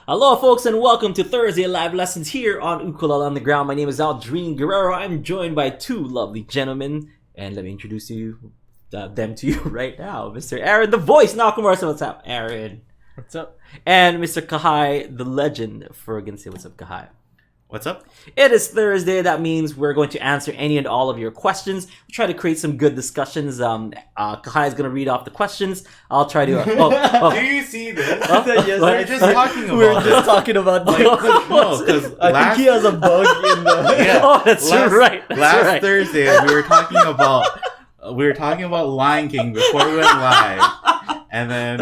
Hello, folks, and welcome to Thursday Live Lessons here on Ukulele on the Ground. My name is Aldrine Guerrero. I'm joined by two lovely gentlemen, and let me introduce them to you right now. Mr. Aaron, the voice Nakamura. So what's up, Aaron? What's up? And Mr. Kahai, the legend. Fergan, say what's up, Kahai. What's up? It is Thursday. That means we're going to answer any and all of your questions. We'll try to create some good discussions. Kahai is going to read off the questions. I'll try to... Do you see this? Yes, we're just talking about We're just talking about like, no, because I think he has a bug in the... Yeah, oh, that's right. That's last right. Thursday, we were talking about Lion King before we went live. And then,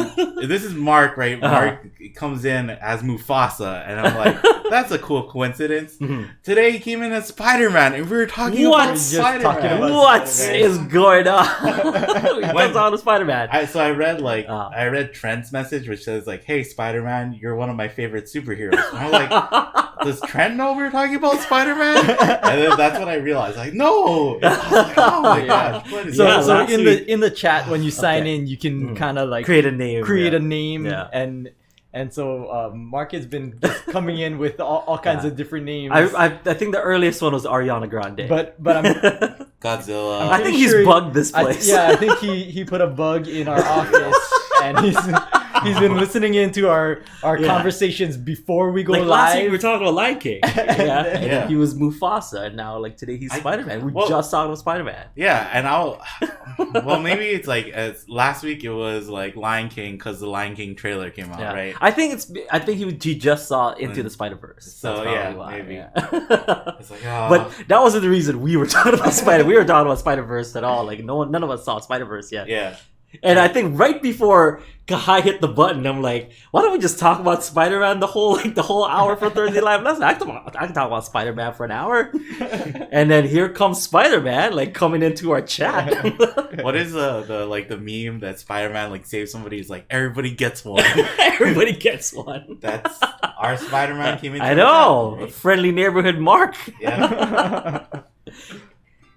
this is Mark, right? Mark comes in as Mufasa, and I'm like, that's a cool coincidence. Mhm. Today, he came in as Spider-Man, and we were talking about Spider-Man. What is going on? What's on with Spider-Man? I read Trent's message, which says, like, hey, Spider-Man, you're one of my favorite superheroes. And I'm like, does Trent know we were talking about Spider-Man? And then that's when I realized, like, no! I was like, oh my gosh. What is So, that? so last in the chat, when you sign in, you can kind of like Create a name. a name, Yeah. and so Mark has been just coming in with all kinds of different names. I think the earliest one was Ariana Grande. but I'm Godzilla. I think pretty he's sure bugged this place. I think he put a bug in our office, and he's been listening into our conversations before we go like last week we live. were talking about Lion King. And Yeah. he was Mufasa, and now like today he's Spider-Man. We just talked about Spider-Man. Yeah, and well, maybe it's like, as last week it was like Lion King because the Lion King trailer came out, Yeah. right? I think he just saw Into the Spider-Verse. So, That's yeah, probably why, maybe. yeah. It's like, oh. But that wasn't the reason we were talking about Spider. We were talking about Spider-Verse at all. Like none of us saw Spider-Verse yet. Yeah. And I think right before Kahai hit the button, I'm like, why don't we just talk about Spider-Man the whole hour for Thursday Live Lesson? I can talk about Spider-Man for an hour. And then here comes Spider-Man, like coming into our chat. What is the meme that Spider-Man like saves somebody? Is like, everybody gets one. Everybody gets one. That's our Spider-Man came into I the know. chat, right? Friendly neighborhood Mark. Yeah.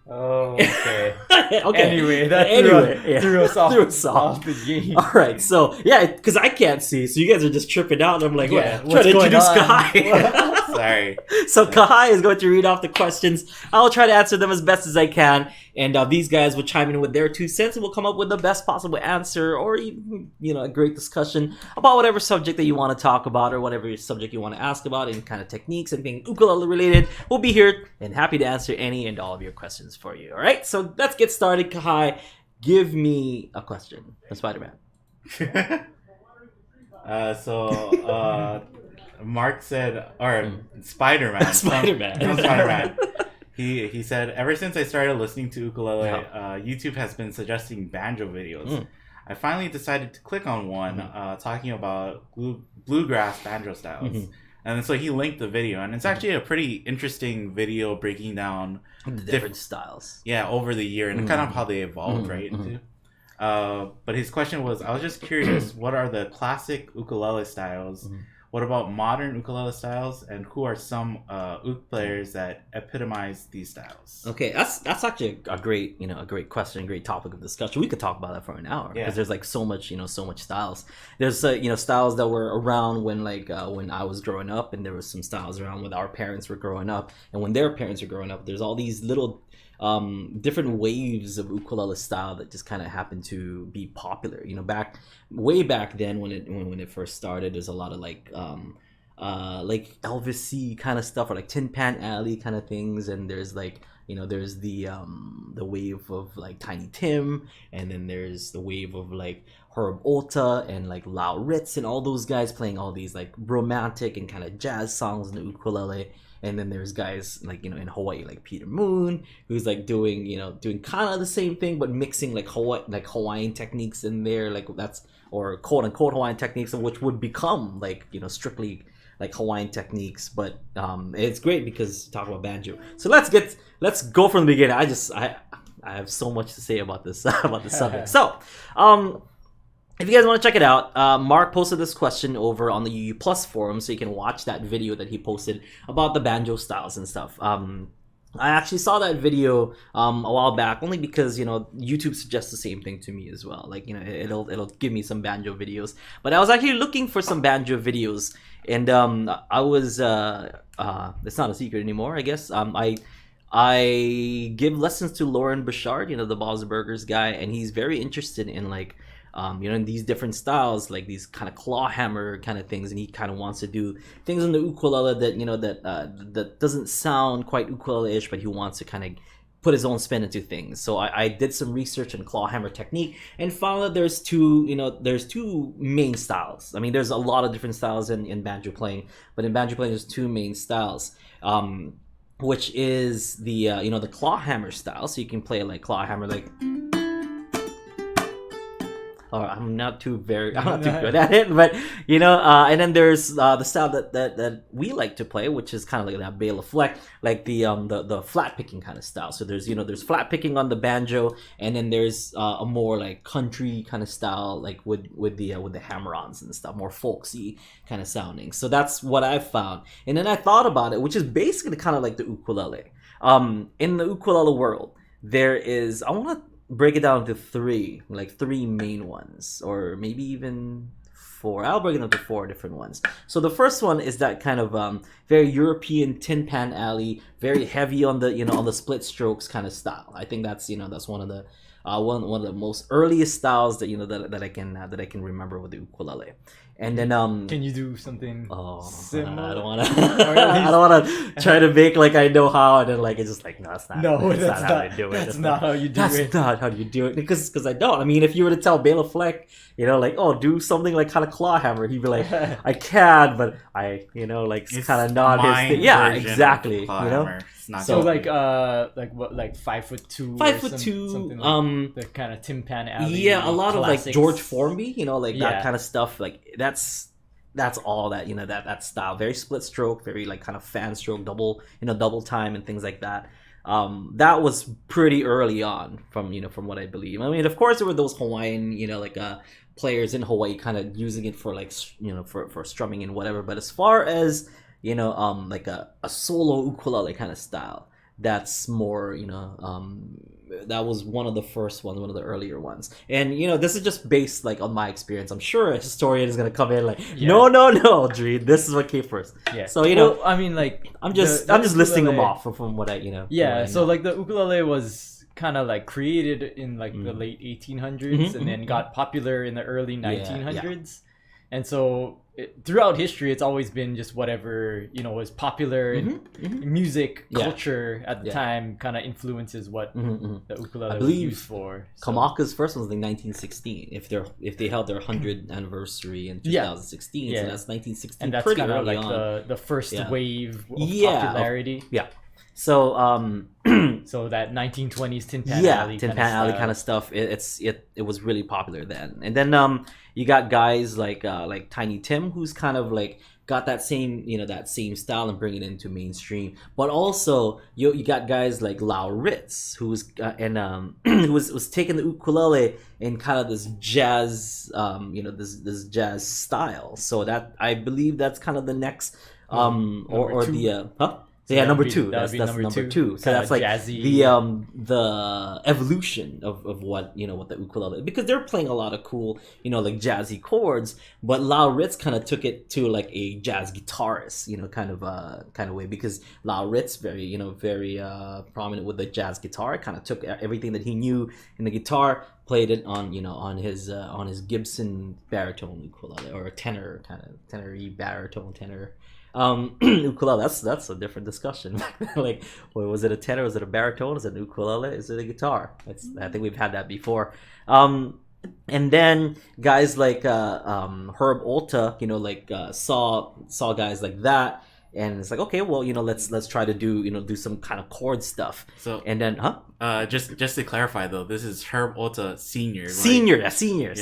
Oh, okay. Okay. Anyway, that threw us off the game. All right, so yeah, because I can't see, so you guys are just tripping out. And I'm like, Yeah, trying to what's introduce going on? Kahai. Sorry. So Kahai is going to read off the questions. I'll try to answer them as best as I can, and these guys will chime in with their 2 cents, and we'll come up with the best possible answer, or even a great discussion about whatever subject that you want to talk about, or whatever subject you want to ask about, and kind of techniques and being ukulele related. We'll be here and happy to answer any and all of your questions for you. All right, so let's get started. Kahai, give me a question for Spider-Man. Mark said, or Spider-Man. Spider-Man. From Spider-Man. He said, ever since I started listening to ukulele, YouTube has been suggesting banjo videos. I finally decided to click on one talking about bluegrass banjo styles. And so he linked the video, and it's actually a pretty interesting video breaking down The different styles. Yeah, over the year and kind of how they evolved, right? But his question was, I was just curious, what are the classic ukulele styles? What about modern ukulele styles? And who are some uk players that epitomize these styles? Okay, that's actually a great question, great topic of discussion. We could talk about that for an hour because there's like so much styles. There's styles that were around when I was growing up, and there was some styles around when our parents were growing up, and when their parents were growing up. There's all these little different waves of ukulele style that just kind of happened to be popular. Way back then when it first started, there's a lot of like Elvis-y kind of stuff, or like Tin Pan Alley kind of things, and there's there's the wave of like Tiny Tim, and then there's the wave of like Herb Ohta and like Lau Ritz and all those guys playing all these like romantic and kind of jazz songs in the ukulele. And then there's guys like in Hawaii like Peter Moon, who's like doing kind of the same thing but mixing like Hawaiian techniques in there, or quote unquote Hawaiian techniques, which would become like strictly like Hawaiian techniques. But it's great because talk about banjo. So let's go from the beginning. I have so much to say about this subject. So if you guys want to check it out, Mark posted this question over on the UU Plus forum, so you can watch that video that he posted about the banjo styles and stuff. I actually saw that video a while back, only because YouTube suggests the same thing to me as well. Like it'll give me some banjo videos. But I was actually looking for some banjo videos, and I was it's not a secret anymore, I guess. I give lessons to Lauren Bouchard, the Bob's Burgers guy, and he's very interested in like in these different styles, like these kind of claw hammer kind of things, and he kind of wants to do things on the ukulele that that doesn't sound quite ukulele-ish, but he wants to kind of put his own spin into things. So I did some research on claw hammer technique and found that there's two main styles. I mean, there's a lot of different styles in banjo playing, but in banjo playing there's two main styles. Which is the the claw hammer style, so you can play like claw hammer like. I'm not too good at it, but and then there's the style that we like to play, which is kind of like that Bela Fleck, like the flat picking kind of style. So there's flat picking on the banjo, and then there's a more like country kind of style, like with the hammer-ons and stuff, more folksy kind of sounding. So that's what I found, and then I thought about it, which is basically kind of like the ukulele. In the ukulele world, I want to break it down to three main ones, or maybe even four. I'll break it down to four different ones. So the first one is that kind of very European Tin Pan Alley, very heavy on the on the split strokes kind of style. I think that's that's one of the one of the most earliest styles that that I can remember with the ukulele. And then can you do something similar? I don't want to I don't want to try to make like I know how, and then like it's just like no, that's not how you do it. That's not how you do it. That's not how you do it, because I don't. I mean, if you were to tell Bela Fleck, like, oh, do something like kind of claw hammer, he'd be like, I can, but I like kind of not his thing. Yeah, exactly. So like what, like 5'2", 5'2", something like the kind of Tin Pan Alley. Yeah, a lot classics. of like George Formby, that kind of stuff. Like that's all that that style. Very split stroke, very like kind of fan stroke, double time and things like that. That was pretty early on from what I believe. I mean, of course, there were those Hawaiian players in Hawaii kind of using it for like for strumming and whatever. But as far as like a solo ukulele kind of style, that's more that was one of the first ones, one of the earlier ones. And this is just based like on my experience. I'm sure a historian is gonna come in like, no, Aldrine, this is what came first. Yeah. So well, I mean, like I'm just listing them off from what I Yeah. So like the ukulele was kind of like created in like the late 1800s and then got popular in the early 1900s. And so throughout history, it's always been just whatever was popular in music culture at the time kind of influences what the ukulele was used for. So. Kamaka's first one was like 1916. If they held their 100th anniversry in 2016, so that's 1916. And that's kind of like the first wave of popularity. So so that 1920s Tin Pan Alley Tin Pan Alley kind of stuff. It was really popular then. And then you got guys like Tiny Tim, who's kind of like got that same that same style and bring it into mainstream. But also you got guys like Lau Ritz, who's who was taking the ukulele in kind of this jazz this jazz style. So that I believe that's kind of the next number two. That's number two. So that's like jazzy. The evolution of what what the ukulele, because they're playing a lot of cool like jazzy chords, but Lau Ritz kind of took it to like a jazz guitarist kind of way, because Lau Ritz very very prominent with the jazz guitar, kind of took everything that he knew in the guitar, played it on on his Gibson baritone ukulele, or a tenor baritone tenor ukulele. That's a different discussion. Like, was it a tenor? Was it a baritone? Is it an ukulele? Is it a guitar? I think we've had that before. And then guys like Herb Alta, saw guys like that, and it's like, okay, well, let's try to do some kind of chord stuff. So and then just to clarify though, this is Herb Alta Senior. Right? Senior,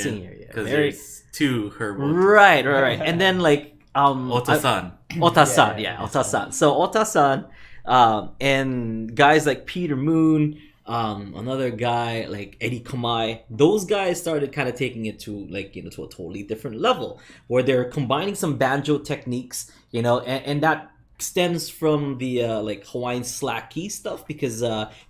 because there's two Herb Alta. Right. And then like Ohta-San. Ohta-San. So Ohta-San, and guys like Peter Moon, another guy like Eddie Kamai, those guys started kind of taking it to like to a totally different level, where they're combining some banjo techniques, and that stems from the like Hawaiian slack key stuff, because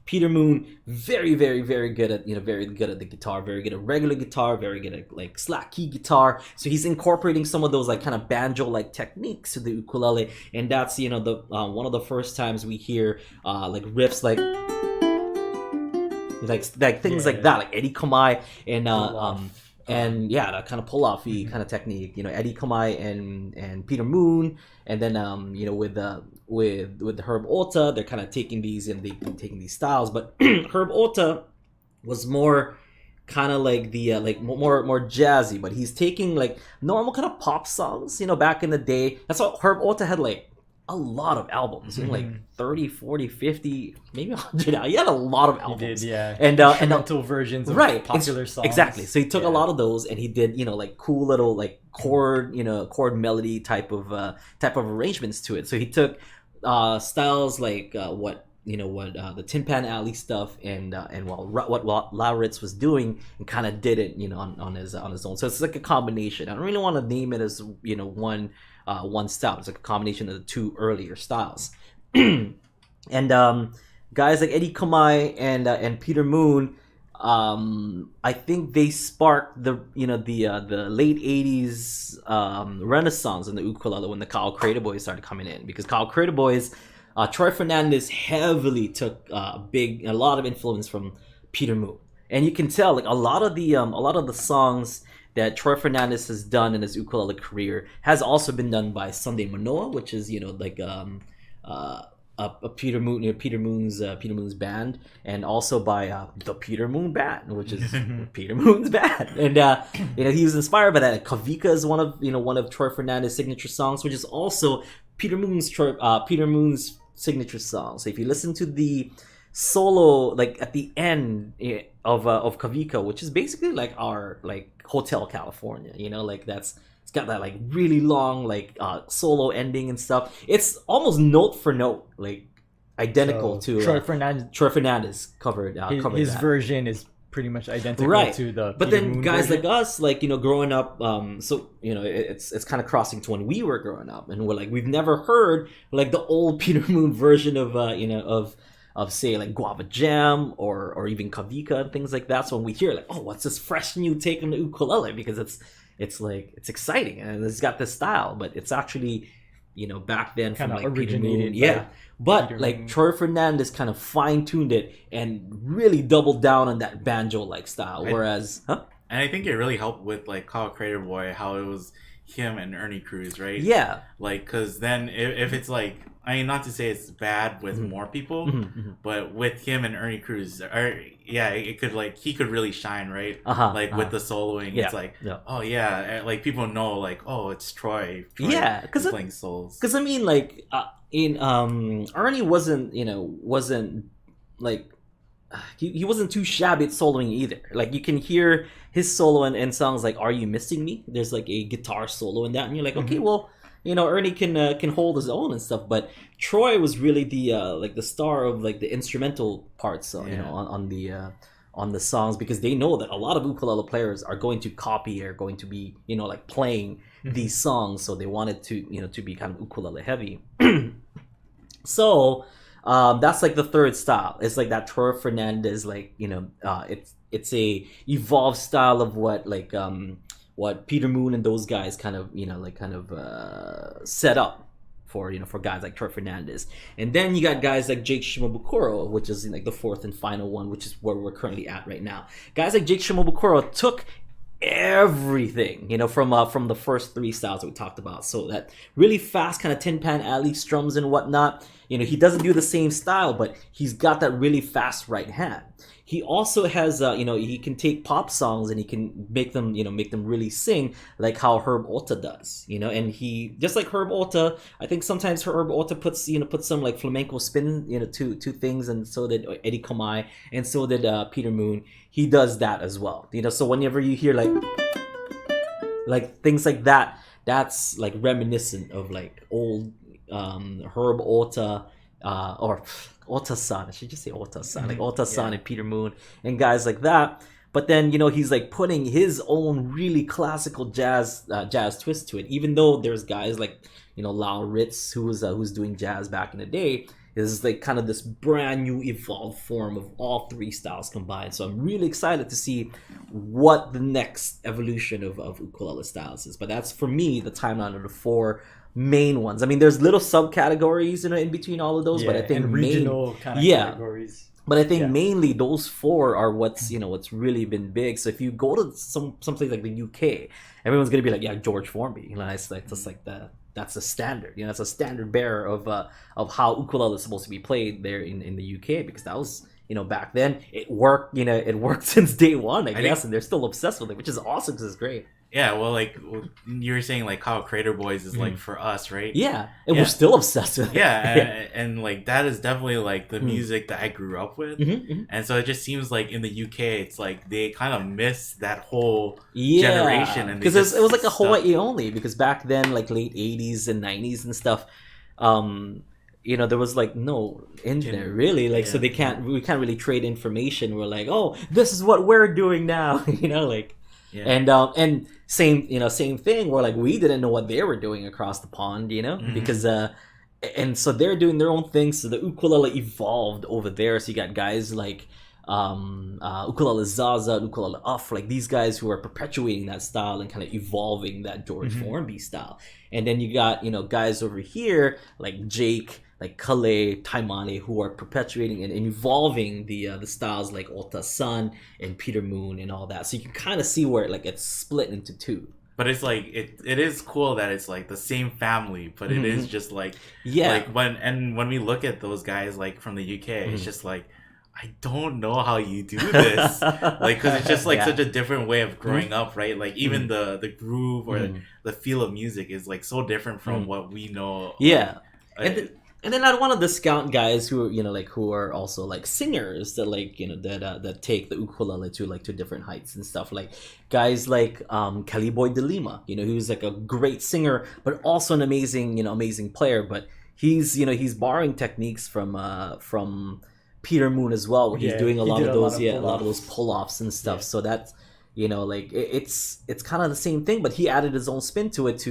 Peter Moon very good at very good at the guitar, very good at regular guitar, very good at like slack key guitar. So he's incorporating some of those like kind of banjo like techniques to the ukulele, and that's the one of the first times we hear like riffs like things like that, like Eddie Kamai and yeah, that kind of pull-offy kind of technique, Eddie Kamai and Peter Moon, and then with Herb Ohta, they're kind of taking these and taking these styles, but Herb Ohta was more kind of like the like more jazzy, but he's taking like normal kind of pop songs, back in the day. That's why Herb Ohta had like a lot of albums, like 30, 40, 50, maybe 100. He had a lot of albums. He did, yeah. And instrumental versions of popular songs. Exactly. So he took a lot of those and he did, like cool little like chord melody type of arrangements to it. So he took styles like the Tin Pan Alley stuff and what Lauritz was doing, and kind of did it, on his own. So it's like a combination. I don't really want to name it as one style. It's like a combination of the two earlier styles. And guys like Eddie Kamai and Peter Moon, I think they sparked the late 80s renaissance in the ukulele when the Kyle Crater Boys started coming in, because Kyle Crater Boys, Troy Fernandez heavily took a lot of influence from Peter Moon, and you can tell like a lot of the songs that Troy Fernandez has done in his ukulele career has also been done by Sunday Manoa, which is like a Peter Moon's band, and also by the Peter Moon Band, which is Peter Moon's band. And he was inspired by that. Kavika is one of Troy Fernandez's signature songs, which is also Peter Moon's signature song. So if you listen to the solo like at the end of Kavika, which is basically like our like Hotel California, like it's got that like really long like solo ending and stuff. It's almost note for note like identical to Troy Fernandez covered his that. Version is pretty much identical to the but Peter then Moon guys version. like us, like growing up, so it's kind of crossing to when we were growing up, and we're like, we've never heard like the old Peter Moon version of say like Guava Jam or even Kavika and things like that. So when we hear like, oh, what's this fresh new take on the ukulele, because it's exciting and it's got this style, but it's actually back then from like originated Peter Moon. But Peter like Moon. Troy Fernandez kind of fine-tuned it and really doubled down on that banjo like style, whereas and I think it really helped with like Kyle Crater Boy, how it was him and Ernie Cruz, right? Yeah, like because then if it's like, I mean, not to say it's bad with more people, but with him and Ernie Cruz, it could like he could really shine, right? With the soloing, it's like, oh yeah, like people know like, oh, it's Troy because playing solos. Because I mean, like Ernie wasn't like he wasn't too shabby at soloing either. Like you can hear his solo in songs like "Are You Missing Me?" There's like a guitar solo in that, and you're like, okay, well. Ernie can hold his own and stuff, but Troy was really the star of like the instrumental parts, on the songs, because they know that a lot of ukulele players are going to copy or going to be like playing these songs, so they wanted to be kind of ukulele heavy. So that's like the third style. It's like that Troy Fernandez it's a evolved style of what Peter Moon and those guys kind of set up for guys like Troy Fernandez. And then you got guys like Jake Shimabukuro, which is like the fourth and final one, which is where we're currently at right now. Guys like Jake Shimabukuro took everything from the first three styles that we talked about. So that really fast kind of Tin Pan Alley strums and whatnot, he doesn't do the same style, but he's got that really fast right hand. He also has, he can take pop songs and he can make them really sing, like how Herb Ohta does, and he, just like Herb Ohta, I think sometimes Herb Ohta puts some like flamenco spin, to things, and so did Eddie Kamai, and so did Peter Moon. He does that as well, so whenever you hear like things like that, that's like reminiscent of like old Herb Ohta, or Ohta-San. I should just say Ohta-San, like Ohta-San and Peter Moon and guys like that. but then he's like putting his own really classical jazz twist to it. Even though there's guys like Lyle Ritz who's doing jazz back in the day, is like kind of this brand new evolved form of all three styles combined. So I'm really excited to see what the next evolution of ukulele styles is. But that's, for me, the timeline of the four main ones. I mean, there's little subcategories in between all of those, but I think and regional kind of categories. But I think mainly those four are what's really been big. So if you go to something like the UK, everyone's gonna be like, yeah, George Formby. It's like just like that's a standard. That's a standard bearer of how ukulele is supposed to be played there in the UK, because that was back then it worked. It worked since day one, I guess, and they're still obsessed with it, which is awesome because it's great. Yeah, well, like you were saying, like how Crater Boys is like for us, right? Yeah, and we're still obsessed with it. Yeah, and like that is definitely like the music that I grew up with, and so it just seems like in the UK, it's like they kind of miss that whole generation, and because it was like a Hawaii only. Because back then, like late '80s and '90s and stuff, there was like no internet really, like so we can't really trade information. We're like, oh, this is what we're doing now, like. Yeah. And same thing where like we didn't know what they were doing across the pond, because and so they're doing their own thing. So the ukulele evolved over there. So you got guys like Ukulele Zaza, Ukulele Uff, like these guys who are perpetuating that style and kind of evolving that George Formby style. And then you got guys over here like Jake, like Kale, Taimane, who are perpetuating and evolving the styles like Ohta-San and Peter Moon and all that. So you can kind of see where it's split into two. But it's like it is cool that it's like the same family, but it is just like like when we look at those guys like from the UK, it's just like, I don't know how you do this, like, because it's just like such a different way of growing up, right? Like even the groove or the feel of music is like so different from what we know. Yeah. And then I don't want to discount guys who who are also like singers that that take the ukulele to different heights and stuff, like guys like Caliboy de Lima, who's like a great singer but also an amazing player, but he's borrowing techniques from Peter Moon as well, where he's doing a lot of those pull-offs and stuff. So that's it's kind of the same thing, but he added his own spin to it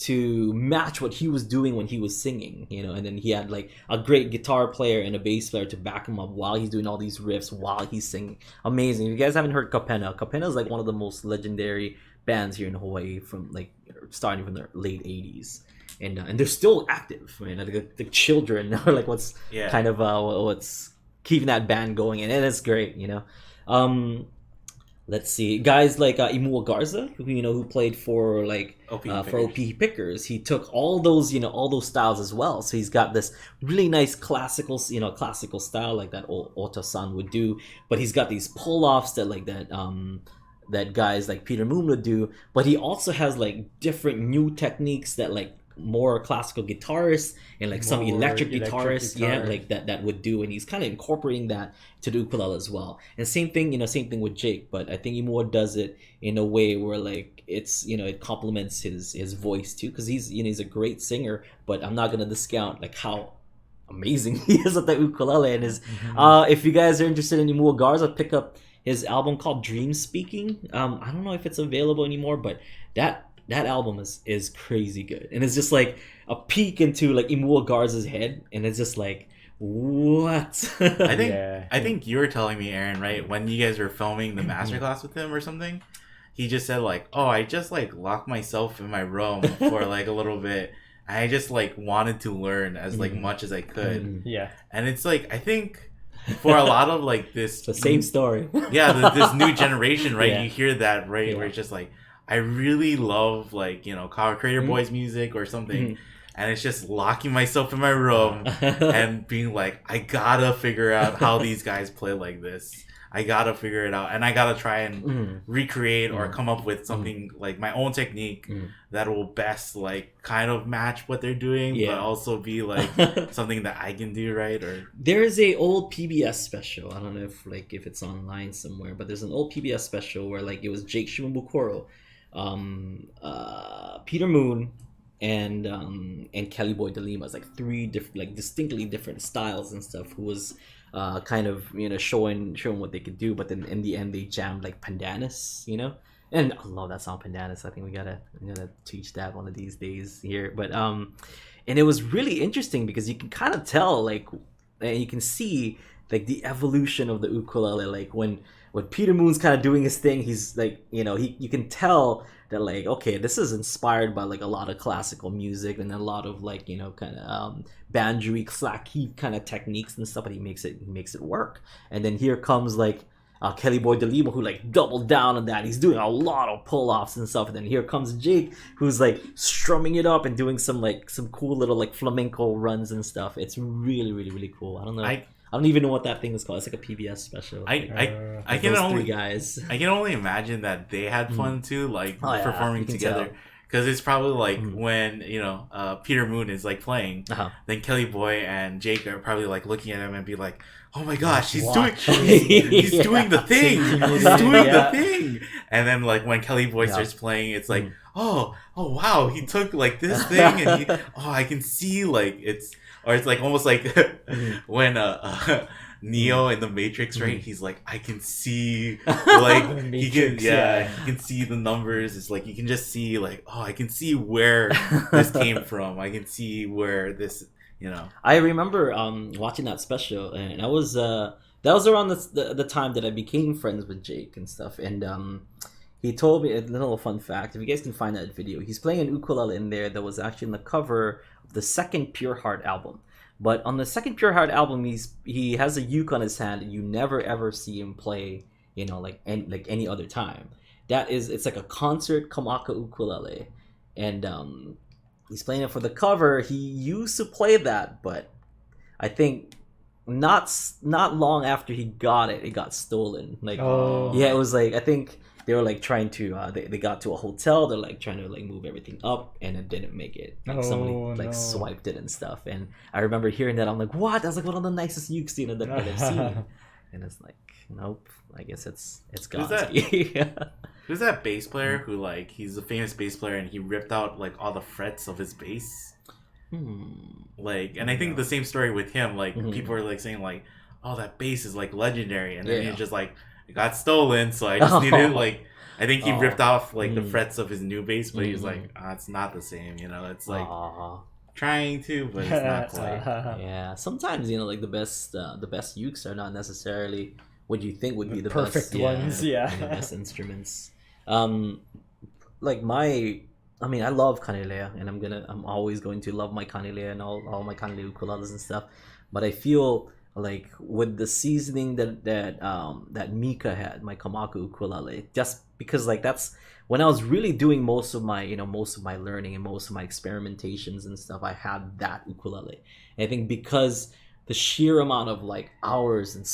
to match what he was doing when he was singing, and then he had like a great guitar player and a bass player to back him up while he's doing all these riffs while he's singing. Amazing. If you guys haven't heard Kapena is like one of the most legendary bands here in Hawaii, from like starting from the late 80s, and they're still active, right? Like the children are like what's kind of what's keeping that band going, and it's great. Let's see, guys like Imua Garza, who played for like for OP Pickers. He took all those styles as well. So he's got this really nice classical style like that Ohta-San would do, but he's got these pull-offs that guys like Peter Moon would do. But he also has like different new techniques that like more classical guitarists and like some electric guitarists like that would do, and he's kind of incorporating that to the ukulele as well. And same thing with Jake, but I think Imua does it in a way where like it's it complements his voice too, because he's a great singer, but I'm not gonna discount like how amazing he is at the ukulele. And his if you guys are interested in Imua Garza, pick up his album called Dream Speaking. I don't know if it's available anymore, but that album is crazy good, and it's just like a peek into like Imua Garza's head, and it's just like, what? I think you were telling me, Aaron, right, when you guys were filming the masterclass with him or something, he just said like, oh, I just like locked myself in my room for like a little bit. I just like wanted to learn as like much as I could. Yeah, and it's like, I think for a lot of like this the same story. This new generation, right? You hear that, right? Where it's just like, I really love like Crater Boys music or something, and it's just locking myself in my room and being like, I gotta figure out how these guys play like this. I gotta figure it out, and I gotta try and recreate or come up with something like my own technique that will best like kind of match what they're doing, but also be like something that I can do, right? Or there is a old PBS special. I don't know if it's online somewhere, but there's an old PBS special where like it was Jake Shimabukuro, Peter Moon, and Kelly Boy DeLima. It's like three different, like distinctly different styles and stuff. Who was kind of showing what they could do, but then in the end they jammed like Pandanus, and I love that song Pandanus. I think we gotta teach that one of these days here. But and it was really interesting because you can kind of tell and you can see like the evolution of the ukulele. Like when Peter Moon's kind of doing his thing, he's like, you can tell that like, okay, this is inspired by like a lot of classical music and a lot of like, kind of banjo-y, clacky kind of techniques and stuff, but he makes it work. And then here comes like Kelly Boy DeLima, who like doubled down on that. He's doing a lot of pull-offs and stuff. And then here comes Jake, who's like strumming it up and doing some cool little like flamenco runs and stuff. It's really, really, really cool. I don't know. I don't even know what that thing is called. It's like a PBS special. I can only guys. I can only imagine that they had fun too, like performing together. Because it's probably like when Peter Moon is like playing, then Kelly Boy and Jake are probably like looking at him and be like, "Oh my gosh, he's doing the thing, he's doing the thing." And then like when Kelly Boy starts playing, it's like, "Oh wow, he took like this thing and I can see like it's." Or it's like almost like when Neo in the Matrix, right? He's like, I can see, like Matrix, he can see the numbers. It's like you can just see, like, I can see where this came from. I can see where this, I remember watching that special, and that was around the time that I became friends with Jake and stuff, and he told me a little fun fact. If you guys can find that video, he's playing an ukulele in there that was actually in the cover of the second Pure Heart album. But on the second Pure Heart album, he has a uke on his hand, and you never ever see him play, like any other time. It's like a concert Kamaka ukulele, and he's playing it for the cover. He used to play that, but I think not long after he got it, it got stolen. Like, it was like I think. They were like trying to they got to a hotel. They're like trying to like move everything up, and it didn't make it. Like somebody swiped it and stuff. And I remember hearing that. I'm like, what? That's like one of the nicest ukes that I've seen. And it's like, nope. I guess it's Gonski. Who's that bass player who like he's a famous bass player and he ripped out like all the frets of his bass? Like, and I think the same story with him. Like people are like saying like, oh, that bass is like legendary, and then he's just like. It got stolen, so I just needed like I think he ripped off like the frets of his new bass, but he's like, it's not the same, it's like trying to, but it's not quite. Yeah, sometimes like the best ukes are not necessarily what you think would be the perfect best, ones, the best instruments. Like I love kanilea, and I'm always going to love my kanilea and all my kanilea ukuleles and stuff, but I feel like with the seasoning that Mika had, my Kamaka ukulele, just because like that's when I was really doing most of my learning and most of my experimentations and stuff, I had that ukulele. And I think because the sheer amount of like hours and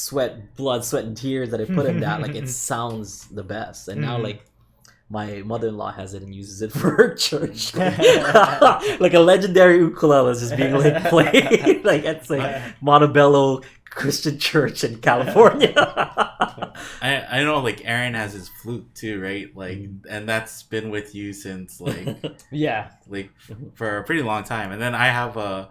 blood, sweat and tears that I put in that, like it sounds the best. And now like my mother-in-law has it and uses it for her church. Like a legendary ukulele is just being like played like it's like Montebello Christian Church in California. I know like Aaron has his flute too, right? Like, and that's been with you since like like for a pretty long time. And then I have a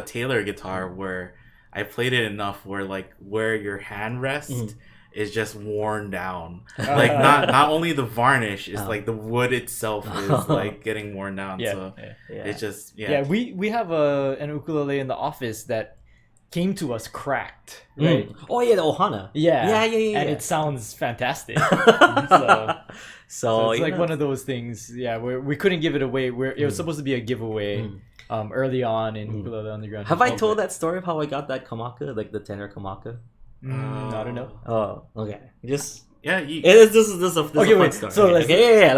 Taylor guitar where I played it enough where your hand rests is just worn down. Like not only the varnish, it's like the wood itself is like getting worn down. So it's just we have an ukulele in the office that came to us cracked, right? Oh yeah, the Ohana. Yeah, and it sounds fantastic. So it's like one of those things. Yeah, where we couldn't give it away. It was supposed to be a giveaway early on in Ukulele Underground. Have I told that story of how I got that Kamaka, like the tenor Kamaka? I don't know. Oh, okay. Just this is a fun story. So let's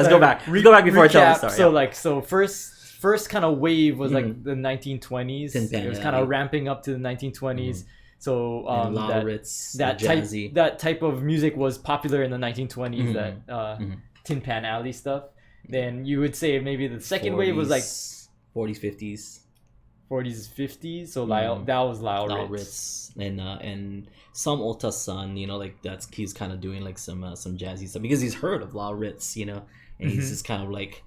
go back. Let's go back before I tell the story. So first kind of wave was like the 1920s. It was kind of ramping up to the 1920s. So that type of music was popular in the 1920s. That Tin Pan Alley stuff. Then you would say maybe the second wave was like 40s, 50s. 40s, 50s. So that was Lyle Ritz and some Ohta-San, like he's kind of doing like some jazzy stuff because he's heard of Lyle Ritz, and he's just kind of like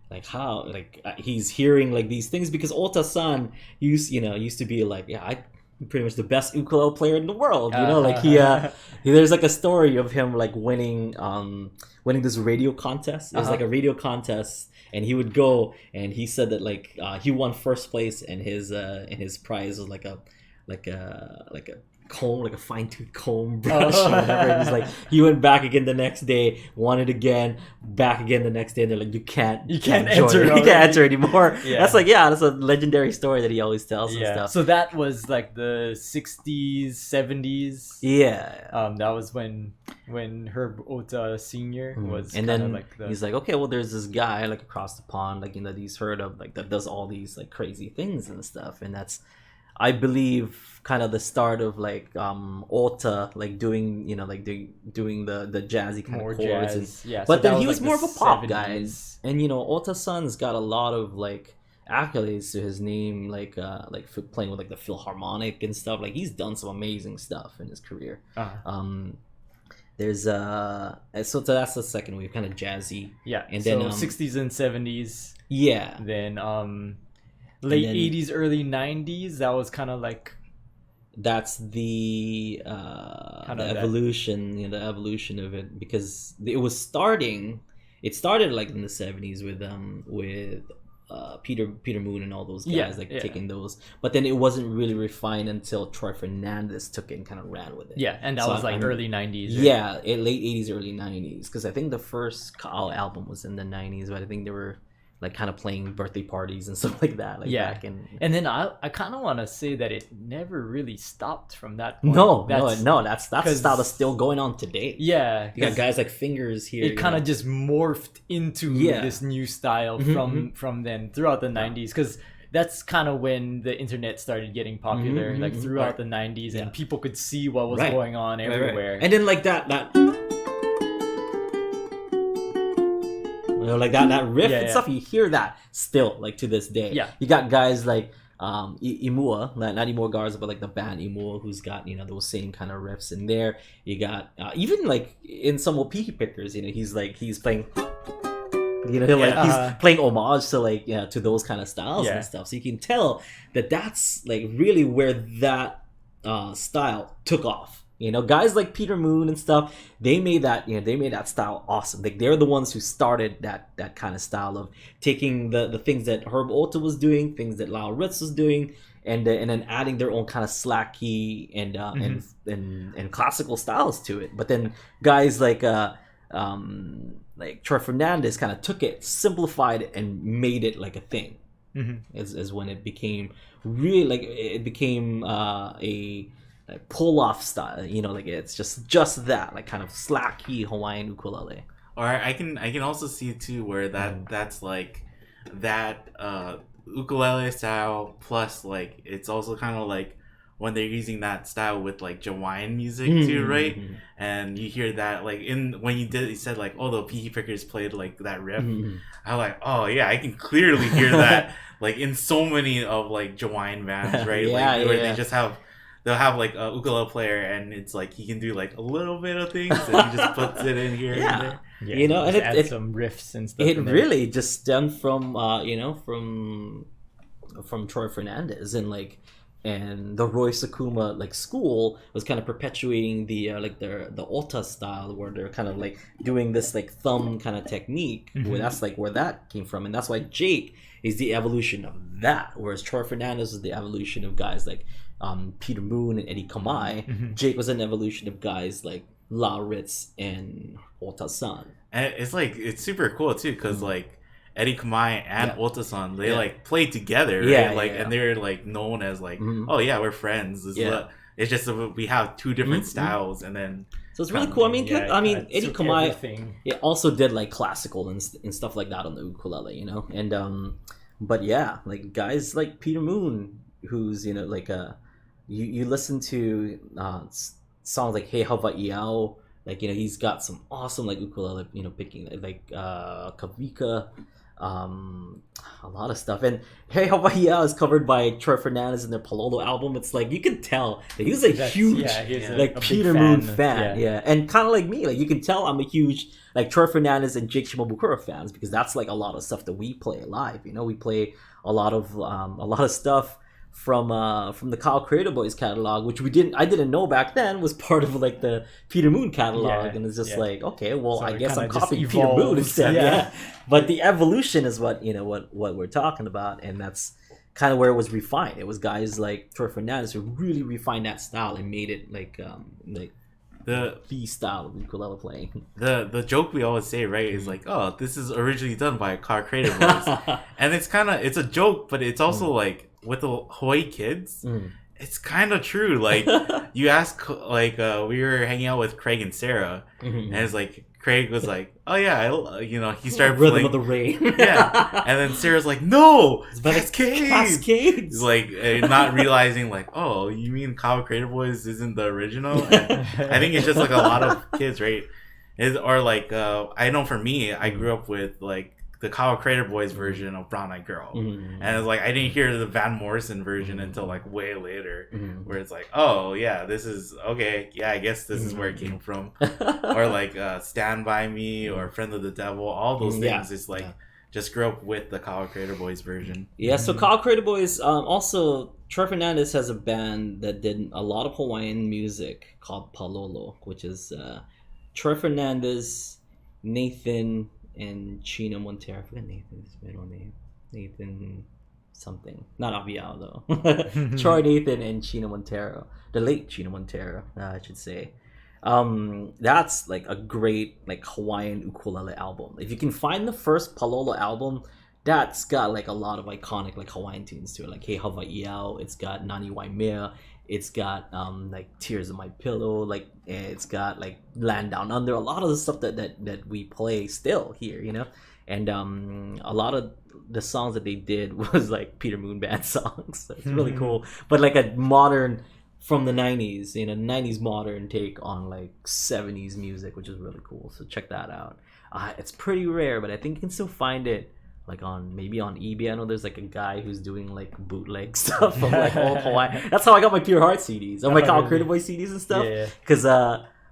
like how like he's hearing like these things because Ohta-San used to be like, yeah, I'm pretty much the best ukulele player in the world, like there's like a story of him like winning this radio contest. It was like a radio contest, and he would go, and he said that like he won first place, and his prize was like a comb, like a fine-tooth comb brush or whatever. And he's like, he went back again the next day, won it again, back again the next day, and they're like, you can't enter, you can't enter anymore. That's a legendary story that he always tells and stuff. So that was like the 60s, 70s. Yeah. That was when Herb Ohta Sr. was, and then like he's like, okay, well, there's this guy like across the pond, like that he's heard of, like that does all these like crazy things and stuff, and that's, I believe, kind of the start of like Ohta like doing doing the jazzy kind more of chords, jazz. But then he was like more of a pop 70s guy, and Ohta-san's got a lot of like accolades to his name, like playing with like the Philharmonic and stuff. Like he's done some amazing stuff in his career. There's so that's the second wave, kind of jazzy. Yeah, and so then 60s and 70s. Yeah, then late 80s, early 90s. That was kind of like, that's the evolution, the evolution of it, because it started like in the 70s with Peter Moon and all those guys taking those, but then it wasn't really refined until Troy Fernandez took it and kind of ran with it. Yeah, and that was like early 90s. Right? Yeah, late 80s, early 90s, because I think the first album was in the 90s, but I think they were like kind of playing birthday parties and stuff like that. Like back in... And then I kind of want to say that it never really stopped from that point. No, that's the style that's still going on today. Yeah. You got guys like Fingers here. It kind of just morphed into this new style from then throughout the 90s, because that's kind of when the internet started getting popular, like throughout the 90s, and people could see what was going on everywhere. And then like that like that riff and stuff, you hear that still like to this day. Yeah, you got guys like Imua, not Imua Garza, but like the band Imua, who's got those same kind of riffs in there. You got even like in some Opiki Pickers, he's playing, he's playing homage to like to those kind of styles and stuff. So you can tell that that's like really where that style took off. Guys like Peter Moon and stuff, they made that style awesome. Like they're the ones who started that kind of style of taking the things that Herb Ohta was doing, things that Lyle Ritz was doing, and then adding their own kind of slacky and classical styles to it. But then guys like Troy Fernandez kind of took it, simplified it, and made it like a thing. Is when it became really like it became a pull off style, like it's just that like kind of slacky Hawaiian ukulele. Or I can also see too where that's like that ukulele style plus like it's also kind of like when they're using that style with like Hawaiian music too, right? And you hear that like when you said like, oh, the Peaky Pickers played like that riff. I was like, oh yeah, I can clearly hear that like in so many of like Hawaiian bands, right? Where they just they'll have like a ukulele player, and it's like he can do like a little bit of things, and he just puts it in here. And there. Yeah, and it some riffs and stuff. It really just stemmed from from Troy Fernandez and the Roy Sakuma like school was kind of perpetuating the Ohta style, where they're kind of like doing this like thumb kind of technique. Where that's like where that came from, and that's why Jake is the evolution of that, whereas Troy Fernandez is the evolution of guys like Peter Moon and Eddie Kamai. Jake was an evolution of guys like La Ritz and Ohta-San. And it's super cool too, because like Eddie Kamai and Ohta-San, they like play together, right? And they're like known as like, oh yeah, we're friends. It's just we have two different styles, and then so it's really cool. I mean, Eddie Kamai also did like classical and stuff like that on the ukulele, and but yeah, like guys like Peter Moon, who's like you listen to songs like Hey Hawaiiao, like he's got some awesome like ukulele picking like Kavika, a lot of stuff. And Hey Hawaii is covered by Troy Fernandez in their Palolo album. It's like you can tell that he's a huge like a Peter Moon fan. Yeah. And kind of like me, like you can tell I'm a huge like Troy Fernandez and Jake Shimabukuro fans, because that's like a lot of stuff that we play live. You know, we play a lot of stuff from the Kyle Creator Boys catalog, which I didn't know back then was part of like the Peter Moon catalog, and it's just like, okay, well, so I guess I'm copying Peter Moon instead. But the evolution is what we're talking about, and that's kind of where it was refined. It was guys like Troy Fernandez who really refined that style and made it like the style of ukulele playing. The joke we always say, right, is like, oh, this is originally done by Car Creator Boys. And it's a joke, but it's also like with the Hawaii kids, it's kind of true. Like you ask, like we were hanging out with Craig and Sarah, and it's like Craig was like, oh yeah, he started Rhythm playing of the Rain. Yeah, and then Sarah's like, no, it's Cascades. Cascades. Like not realizing like, oh, you mean Kyle Creator Boys isn't the original? And I think it's just like a lot of kids, right? Or like I know for me, I grew up with like the Kyle Creator Boys version of Brown Eyed Girl, and it's like I didn't hear the Van Morrison version until like way later, where it's like, oh yeah, this is okay, yeah, I guess this is where it came from. Or like Stand By Me or Friend of the Devil, all those things is like just grew up with the Kyle Creator Boys version. Yeah, so Kyle Creator Boys, also Troy Fernandez has a band that did a lot of Hawaiian music called Palolo, which is Troy Fernandez, Nathan, and Chino Montero. I forget Nathan's middle name. Nathan something. Not Aviao though. Troy, Nathan, and Chino Montero. The late Chino Montero, I should say. That's like a great like Hawaiian ukulele album. If you can find the first Palolo album, that's got like a lot of iconic like Hawaiian tunes to it. Like Hey Hawaii, it's got Nani Waimea. It's got like Tears of My Pillow, like it's got like Land Down Under, a lot of the stuff that we play still here, and a lot of the songs that they did was like Peter Moon Band songs. So it's really cool, but like a modern from the 90s, 90s modern take on like 70s music, which is really cool. So check that out. It's pretty rare, but I think you can still find it like maybe on eBay. I know there's like a guy who's doing like bootleg stuff from like old Hawaii. That's how I got my Pure Heart CDs, or my Kyle Creator Boy CDs and stuff. Because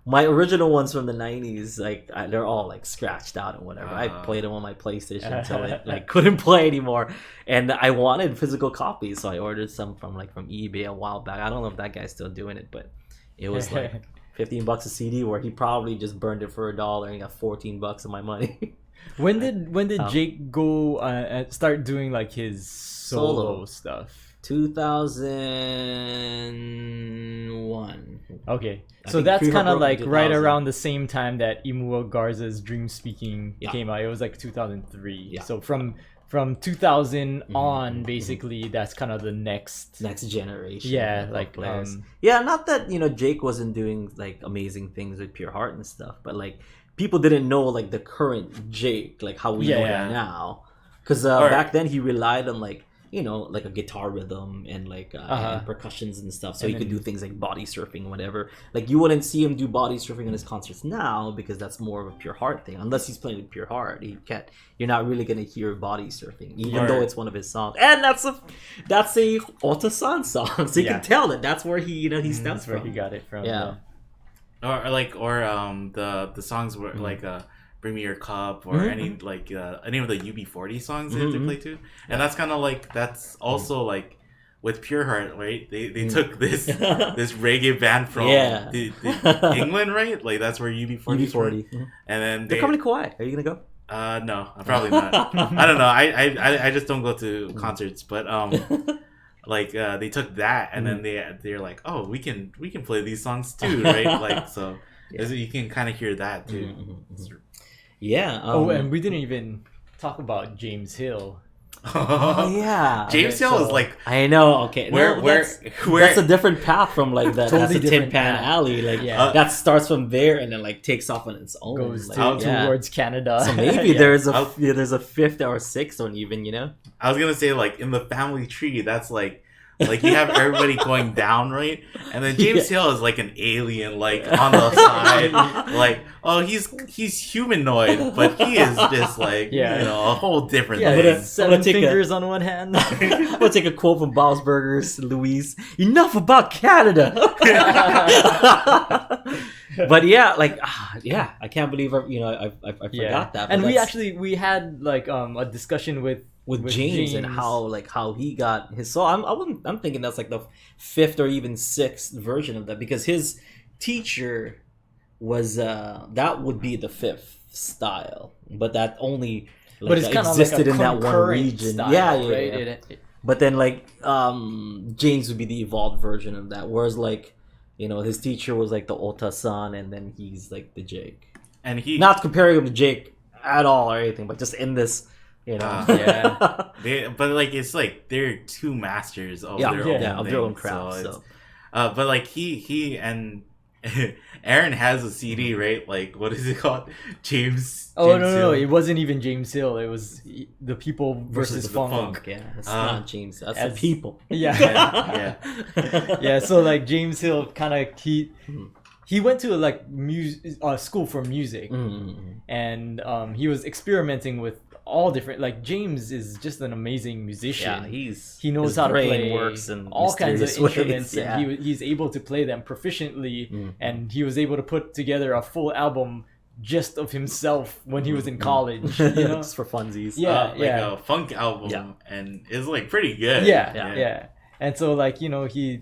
my original ones from the 90s, like they're all like scratched out and whatever. I played them on my PlayStation until it like couldn't play anymore, and I wanted physical copies, so I ordered some from eBay a while back. I don't know if that guy's still doing it, but it was like $15 a CD, where he probably just burned it for $1 and got $14 of my money. When did Jake go start doing like his solo stuff? 2001. Okay, so that's kind of like right around the same time that Imua Garza's Dream Speaking came out. It was like 2003. Yeah. So from 2000 on, basically, that's kind of the next generation. Yeah, like not that Jake wasn't doing like amazing things with Pure Heart and stuff, but like people didn't know like the current Jake, like how we know him now, because back then he relied on like like a guitar rhythm and like and percussions and stuff, so he could do things like body surfing and whatever. Like you wouldn't see him do body surfing in his concerts now, because that's more of a Pure Heart thing. Unless he's playing with Pure Heart, you're not really gonna hear body surfing, even though it's one of his songs. And that's a Ohta-San song, so you can tell that's where he stems from. Where he got it from. The songs were like Bring Me Your Cup, or any of the UB40 songs they play too. And that's kind of like, that's also like with Pure Heart, right? They took this this reggae band from the England, right? Like that's where UB40 and then they're coming to Kauai. Are you gonna go? No, I'm probably not. I don't know. I just don't go to concerts, but like they took that, and then they're like, oh, we can play these songs too, right? Like, so you can kind of hear that too. And we didn't even talk about James Hill. James Hill is like, I know. Okay, that's a different path from like that. Totally that's a Tin Pan Alley. Like that starts from there and then like takes off on its own. Goes towards Canada. So maybe there's a fifth or sixth one even. I was gonna say like in the family tree, that's like Like you have everybody going down, right? And then James Hill is like an alien, like on the side, like he's humanoid, but he is just like a whole different thing. Seven fingers on one hand. I'm gonna take a quote from Bob's Burgers, Louise. Enough about Canada. But I can't believe I forgot that. And we had like a discussion with James and how he got his. So I'm thinking that's like the 5th or even 6th version of that, because his teacher was that would be the 5th style, but that only existed in that one region. Style, right? But then James would be the evolved version of that, whereas his teacher was like the Ohta-San, and then he's like the Jake. And he not comparing him to Jake at all or anything, but just in this. But it's like they're two masters of their own craft. So. But he and Aaron has a CD, right? Like, what is it called? James. No, it wasn't even James Hill. It was the People versus Funk. Yeah, it's not James. That's the people. Yeah. So James Hill kind of he went to a school for music, and he was experimenting with all different. James is just an amazing musician. Yeah, he knows how to play works in all kinds of instruments, ways, and he's able to play them proficiently. And he was able to put together a full album just of himself when he was in college, just for funsies. A funk album, and it's pretty good. Yeah. And so he.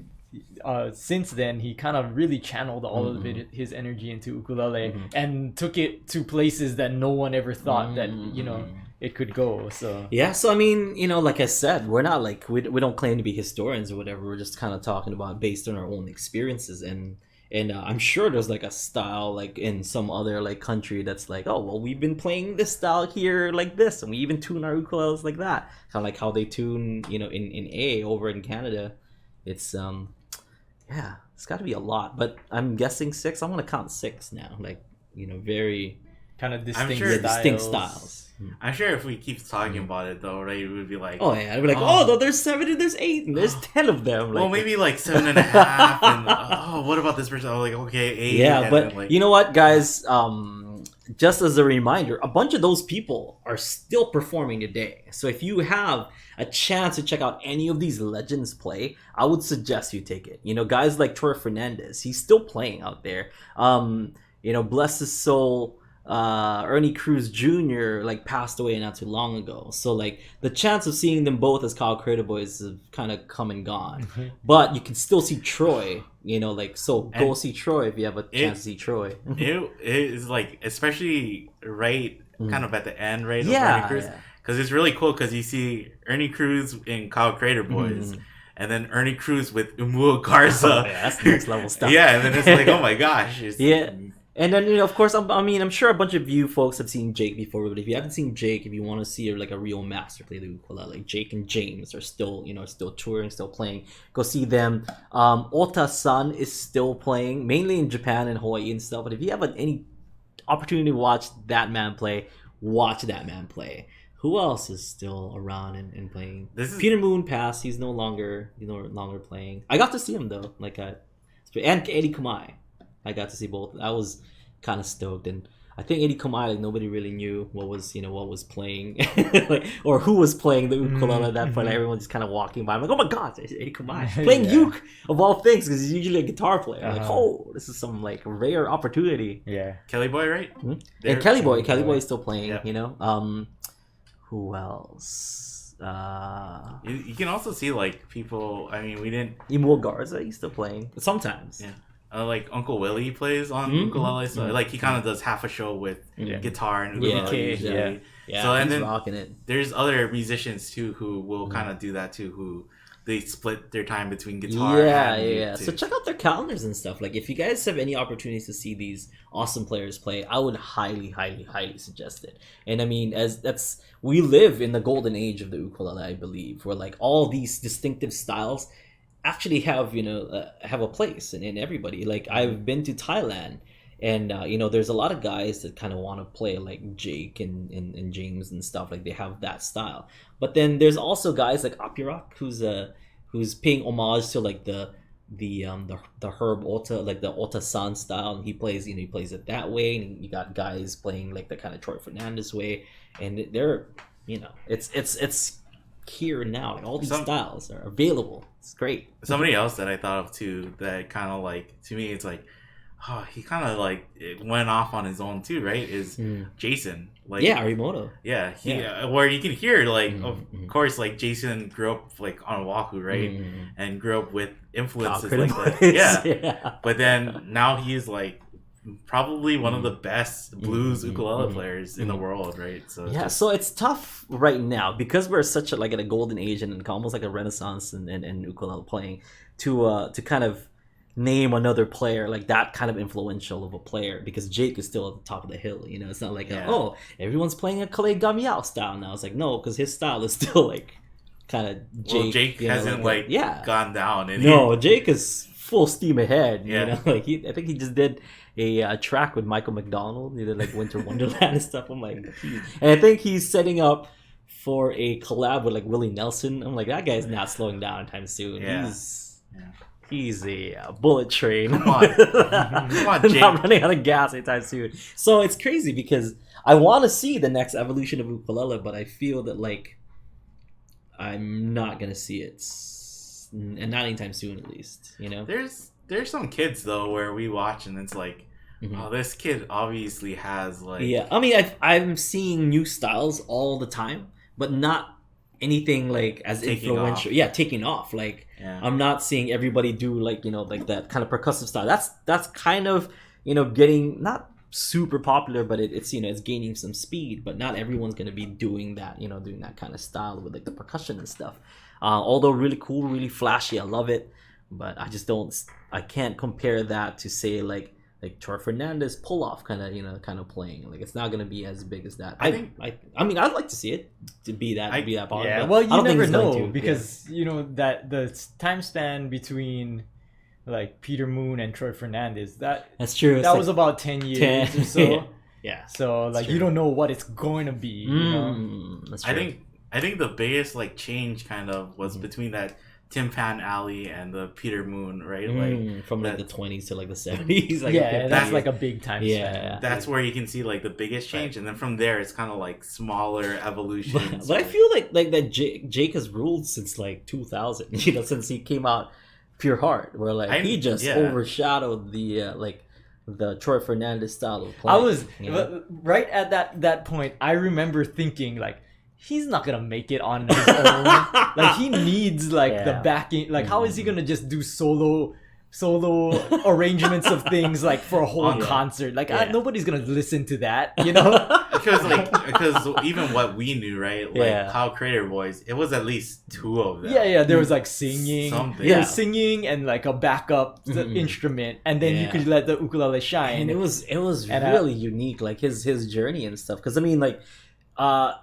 Since then, he kind of really channeled all of his energy into ukulele and took it to places that no one ever thought that it could go. So so I mean, like I said, we're not we don't claim to be historians or whatever. We're just kind of talking about based on our own experiences, and I'm sure there's a style in some other country that's we've been playing this style here like this, and we even tune our ukuleles like that, kind of like how they tune in A over in Canada. It's it's got to be a lot, but I'm guessing 6. I'm gonna count 6 now. Very kind of distinct styles. I'm sure if we keep talking about it though, right, it would be like, I'd be like, there's 7 and there's 8 and there's 10 of them. Well, maybe 7.5, and what about this person? I'm like, okay, 8. Yeah, but then, you know what, guys? Just as a reminder, a bunch of those people are still performing today. So if you have a chance to check out any of these legends play, I would suggest you take it. Guys like Troy Fernandez, he's still playing out there. Bless his soul, Ernie Cruz Jr. Passed away not too long ago. So the chance of seeing them both as Kyle Crater Boys have kind of come and gone. But you can still see Troy. Go see Troy if you have a chance to see Troy. It is especially right kind of at the end, right? Of Ernie Cruz. Because it's really cool because you see Ernie Cruz in Kyle Crater Boys, and then Ernie Cruz with Umua Garza. That's next level stuff. And then it's oh my gosh. And then, of course, I'm sure a bunch of you folks have seen Jake before, but if you haven't seen Jake, if you want to see a real master play the ukulele, Jake and James are still, still touring, still playing. Go see them. Ohta-San is still playing, mainly in Japan and Hawaii and stuff. But if you have any opportunity to watch that man play, watch that man play. Who else is still around and playing? Peter Moon passed. He's no longer playing. I got to see him though, and Eddie Kamai. I got to see both. I was kind of stoked, and I think Eddie Kamai, nobody really knew what was playing, or who was playing the ukulele at that point. Everyone just kind of walking by. I'm like, oh my god, it's Eddie Kamai playing uke of all things, because he's usually a guitar player. This is some rare opportunity. Yeah, Kelly Boy, right? And Kelly Boy is still playing. Yeah. Who else? You can also see people. I mean, we didn't. Emil Garza, he's still playing sometimes. Yeah. Uncle Willie plays on ukulele, so he kind of does half a show with guitar and ukulele. So and then rocking it. There's other musicians too who will kind of do that too, who they split their time between guitar. Yeah. So check out their calendars and stuff. If you guys have any opportunities to see these awesome players play, I would highly, highly, highly suggest it. And I mean, we live in the golden age of the ukulele, I believe, where all these distinctive styles actually have a place in everybody. I've been to Thailand, and there's a lot of guys that kind of want to play like Jake and James and stuff. They have that style, but then there's also guys like Apirak, who's who's paying homage to like the Herb Ohta, like the Ohta-San style. And he plays, he plays it that way, and you got guys playing like the kind of Troy Fernandez way, and they're, it's here now. Like all these styles are available. It's great. Somebody else that I thought of too, that kind of like, to me, it's like, oh, he kind of like it went off on his own too, right? Is Jason? Like, yeah, Arimoto. Yeah, where you can hear like, of course, like Jason grew up like on Oahu, right? And grew up with influences like that. Yeah. But then now he's like probably one of the best blues ukulele players in the world, right? So yeah, so it's tough right now because we're such a, like in a golden age and almost like a renaissance in ukulele playing to kind of name another player like that kind of influential of a player, because Jake is still at the top of the hill. It's not like everyone's playing a Kale Gamiao style now. It's like, no, because his style is still like kind of Jake. Well, Jake hasn't gone down. Jake is full steam ahead. Like I think he just did a track with Michael McDonald. He did like Winter Wonderland and stuff. I'm like, geez. And I think he's setting up for a collab with like Willie Nelson. I'm like, that guy's not slowing down anytime soon. He's a bullet train. Come on, Jake. Not running out of gas anytime soon. So it's crazy because I want to see the next evolution of ukulele, but I feel that like I'm not gonna see it, and not anytime soon, at least. There's some kids though where we watch and it's like, oh, this kid obviously has like. Yeah, I mean, I'm seeing new styles all the time, but not anything like as influential. Taking off. Like I'm not seeing everybody do like like that kind of percussive style. That's kind of getting not super popular, but it's it's gaining some speed. But not everyone's gonna be doing that doing that kind of style with like the percussion and stuff. Although really cool, really flashy, I love it. But I can't compare that to say like Troy Fernandez pull off kind of playing. Like it's not gonna be as big as that. I mean I'd like to see it to be that popular. Yeah, well, you never know because that the time span between like Peter Moon and Troy Fernandez, that's true. That was about 10 years or so. Yeah. So like you don't know what it's going to be. That's true. I think the biggest like change kind of was between that Tim Pan Alley and the Peter Moon, right? Like from like the 20s to like the 70s. Like that's like a big time span. Yeah, that's where you can see like the biggest change, and then from there it's kind of like smaller evolutions. But I feel like that Jake has ruled since like 2000. Since he came out Pure Heart, where like he just overshadowed the Troy Fernandez style of playing. I was right at that point. I remember thinking like, he's not gonna make it on his own. Like he needs the backing. Like how is he gonna just do solo arrangements of things like for a whole concert? Like nobody's gonna listen to that, because even what we knew, right? Like Kyle Crater Boys, it was at least two of them. There was like singing. There was singing and like a backup instrument, and then you could let the ukulele shine. And it was really unique, like his journey and stuff. Because I mean, like.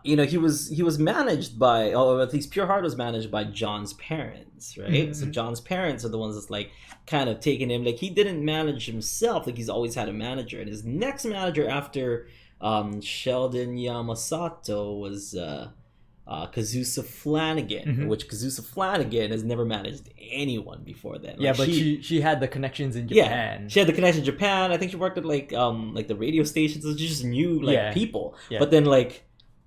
He was managed by, or at least Pure Heart was managed by John's parents, right? So John's parents are the ones that's like kind of taking him. Like he didn't manage himself. Like he's always had a manager, and his next manager after Sheldon Yamasato was Kazusa Flanagan, which Kazusa Flanagan has never managed anyone before then. Like but she had the connections in Japan. Yeah, she had the connection in Japan. I think she worked at like the radio stations. So she just knew people. Yeah. But then like.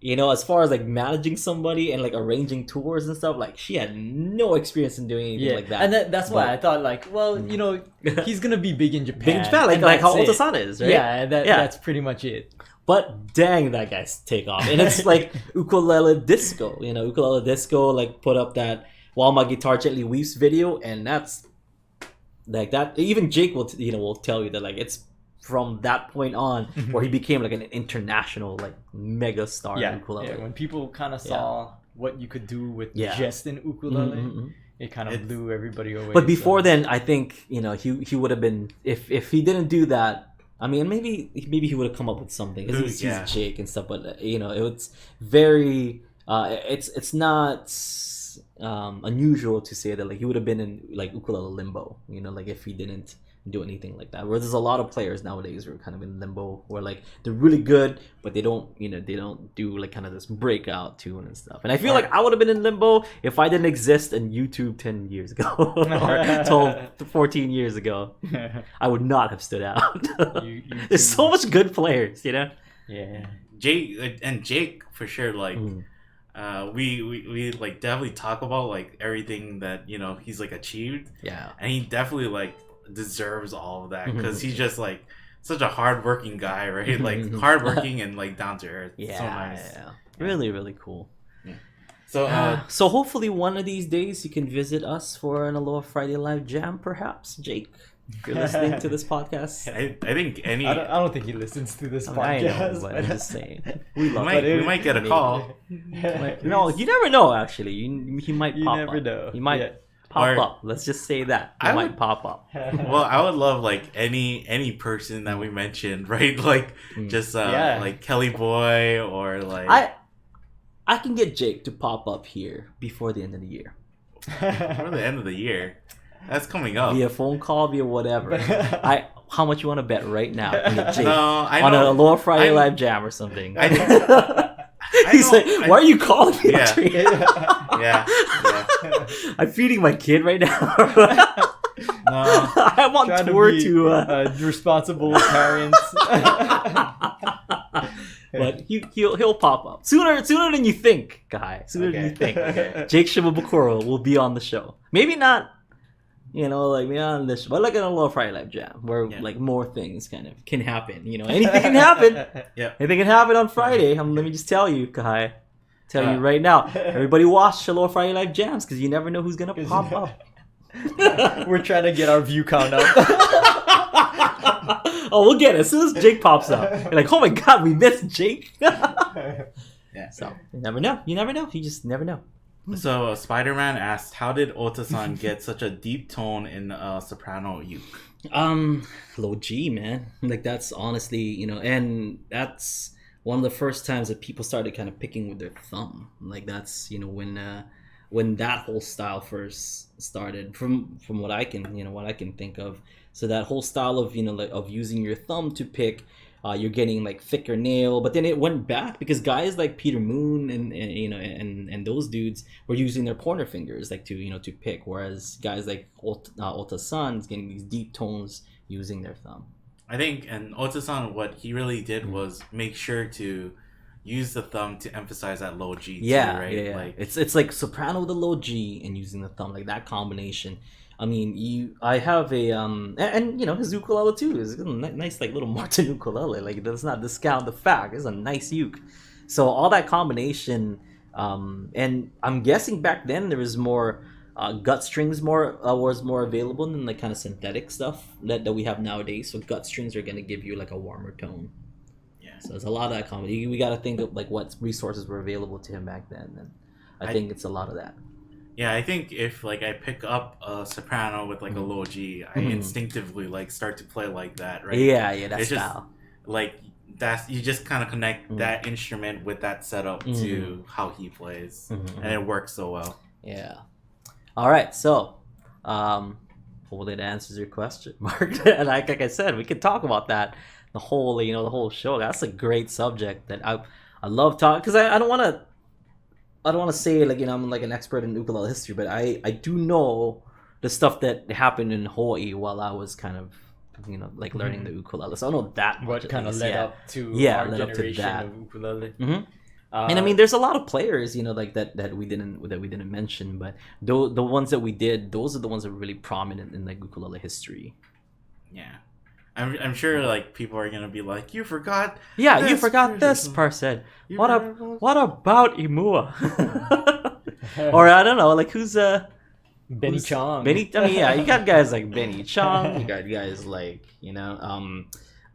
As far as like managing somebody and like arranging tours and stuff, like she had no experience in doing anything like that. And that's why I thought like, well, he's gonna be big in Japan. Big in Japan, like how Ohta-San is, right? Yeah, that's pretty much it. But dang, that guy's take off, and it's like ukulele disco. Ukulele disco like put up that "While My Guitar Gently Weeps" video, and that's like that. Even Jake will will tell you that like it's. From that point on, where he became like an international like mega star in ukulele. Yeah, when people kind of saw what you could do with just an ukulele, it kind of blew everybody away. But before then, I think he would have been if he didn't do that. I mean, maybe he would have come up with something. He's Jake and stuff, but it's very it's not unusual to say that like he would have been in like ukulele limbo. Like if he didn't do anything like that. Where there's a lot of players nowadays who are kind of in limbo, where like they're really good, but they don't do like kind of this breakout tune and stuff. And I feel like I would have been in limbo if I didn't exist in YouTube 10 years ago or 12, 14 years ago. I would not have stood out. There's so much good players, you know. Yeah. Jake for sure. Like, we like definitely talk about like everything that he's like achieved. Yeah. And he definitely like deserves all of that because he's just like such a hardworking guy, right? Like hardworking and like down to earth. Yeah. So nice. Yeah. Really, really cool. Yeah. So so hopefully one of these days you can visit us for an Aloha Friday Live Jam, perhaps, Jake. If you're listening to this podcast. I think any. I don't think he listens to this podcast. I know, but I'm just saying. We might get a call. No, you never know. Actually, he might pop up. You never know. He might pop up. Let's just say that he might pop up. Well, I would love like any person that we mentioned, right? Like just like Kelly Boy or like. I can get Jake to pop up here before the end of the year. Before the end of the year. That's coming up. Via phone call, via whatever. How much you want to bet right now? Jake, I on know. a Aloha Friday Live Jam or something. He's know, like, why are you calling me? Yeah. I'm feeding my kid right now. No. I'm on tour to responsible parents. But he'll pop up sooner than you think, guy. Sooner than you think. Okay. Jake Shimabukuro will be on the show. Maybe not. Like me on this, but like in a Aloha Friday Live Jam, where like more things kind of can happen. Anything can happen. Anything can happen on Friday. Let me just tell you, Kai. Tell you right now. Everybody watch Aloha Friday Live Jams because you never know who's gonna pop up. We're trying to get our view count up. Oh, we'll get it as soon as Jake pops up. You're like, oh my god, we missed Jake. So you never know. You just never know. So Spider-Man asked, how did Ohta-San get such a deep tone in soprano uke? Low G, man. Like that's honestly, and that's one of the first times that people started kind of picking with their thumb. Like that's, when that whole style first started from what I can think of. So that whole style of, of using your thumb to pick, you're getting like thicker nail, but then it went back because guys like Peter Moon and those dudes were using their pointer fingers like to pick, whereas guys like Ohta-San is getting these deep tones using their thumb. I think, and Ohta-San, what he really did was make sure to use the thumb to emphasize that low G too, right? Yeah. Like it's like soprano with a low G and using the thumb, like that combination. I mean, I have a and his ukulele too is a nice like little Martin ukulele. Like let's not discount the fact it's a nice uke. So all that combination, and I'm guessing back then there was more gut strings was more available than like kind of synthetic stuff that we have nowadays. So gut strings are gonna give you like a warmer tone. Yeah. So there's a lot of that combination. We got to think of like what resources were available to him back then, and I think it's a lot of that. Yeah, I think if like I pick up a soprano with like a low G, I instinctively like start to play like that, right? Yeah, that's style. Like that's you just kind of connect that instrument with that setup to how he plays, and it works so well. Yeah. All right, so hopefully that answers your question, Mark. And like I said, we could talk about that the whole show. That's a great subject that I love talking because I don't want to say like I'm like an expert in ukulele history, but I do know the stuff that happened in Hawaii while I was kind of like learning the ukulele. So I know that much. What kind of led up to our generation of ukulele. And I mean, there's a lot of players, like that we didn't mention, but the ones that we did, those are the ones that were really prominent in like ukulele history. Yeah. I'm sure like people are gonna be like, you forgot. Yeah, you forgot this person. What about Imua? Or I don't know, like who's Benny Chong. I mean, yeah, you got guys like Benny Chong. You got guys like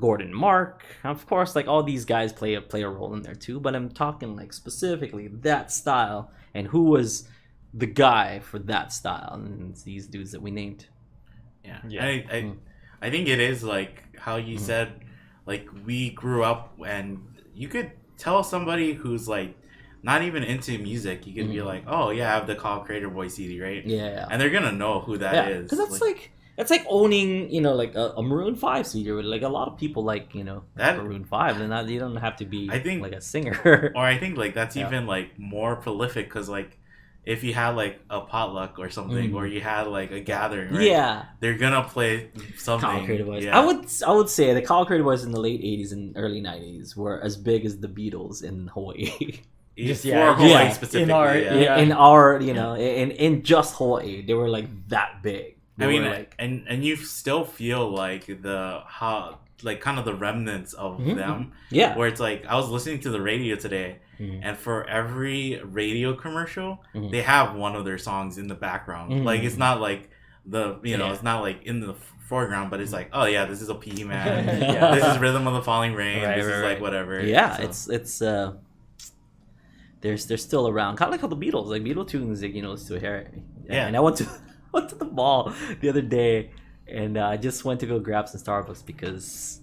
Gordon Mark. Of course, like all these guys play a role in there too. But I'm talking like specifically that style and who was the guy for that style, and it's these dudes that we named. Yeah. I think it is like how you said, like we grew up and you could tell somebody who's like not even into music, you could be like, oh yeah, I have the Call Creator Boy CD, right? Yeah. And they're gonna know who that is. Because that's like That's like owning, like a Maroon 5 CD. Like a lot of people like, That- Maroon 5. And not, you don't have to be, I think- like a singer. Or I think like that's Yeah. even like more prolific because like if you had like a potluck or something, or you had like a gathering, right? Yeah. They're gonna play something. Kyle Creative Boys. Yeah. I would say the Kyle Creative Boys in the late 80s and early 90s were as big as the Beatles in Hawaii. Just, For yeah, Hawaii yeah. specifically. In our- yeah. Yeah. In our, in just Hawaii, they were like that big. They I mean, were, like, and you still feel like kind of the remnants of Mhm. them, yeah. where it's like I was listening to the radio today, Mhm. and for every radio commercial, Mhm. they have one of their songs in the background. Mhm. Like it's not like Yeah. it's not like in the foreground, but it's like, oh yeah, this is a PE man. Yeah. This is Rhythm of the Falling Rain. Right, this right, is like right. whatever. Yeah, So, it's they're still around. Kind of like how the Beatles, like Beatle tunes, like still here. Yeah. And I went to the mall the other day, and I just went to go grab some Starbucks because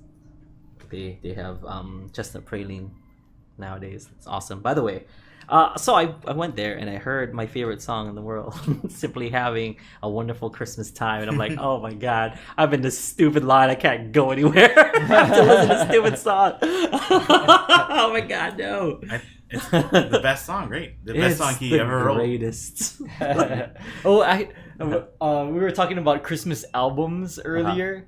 they have chestnut praline nowadays. It's awesome. By the way, so I went there and I heard my favorite song in the world, Simply Having a Wonderful Christmas Time, and I'm like, oh my god, I'm in this stupid line. I can't go anywhere. I have to listen to this stupid song. Oh my god, no. it's the best song, right? The best song he ever wrote. Greatest. We were talking about Christmas albums earlier,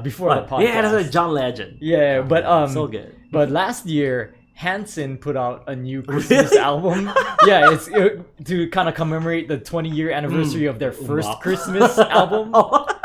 before the podcast. Yeah, that's right, John Legend. Yeah, but So good. But last year, Hanson put out a new Christmas album. Yeah, it's to kind of commemorate the 20-year anniversary of their first Wow. Christmas album.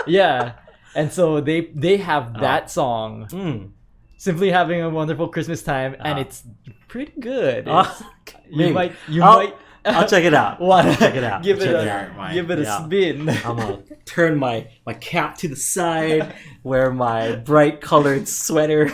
Yeah, and so they have that song, Mm. Simply Having a Wonderful Christmas Time, and it's pretty good. It's- Maybe. you I'll- might I'll check it out. want to Check it out. give it Check a it out. give it a Yeah. spin. I'm gonna turn my cap to the side, wear my bright colored sweater,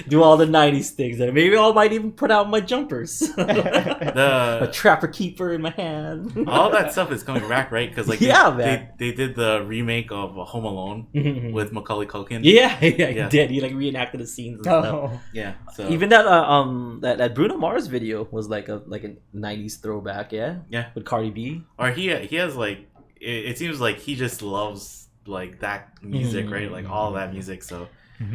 do all the 90s things, and maybe I might even put out my jumpers. A The trapper keeper in my hand. all that stuff is coming back, right? Because like Yeah, man. they did the remake of Home Alone with Macaulay Culkin. Yeah, he Yeah. did. He like reenacted the scenes and stuff. Oh. Yeah. So Even that Bruno Mars video was like a 90s throwback, yeah, yeah, with Cardi B. or he has like it seems like he just loves like that music, right? Like all that music, so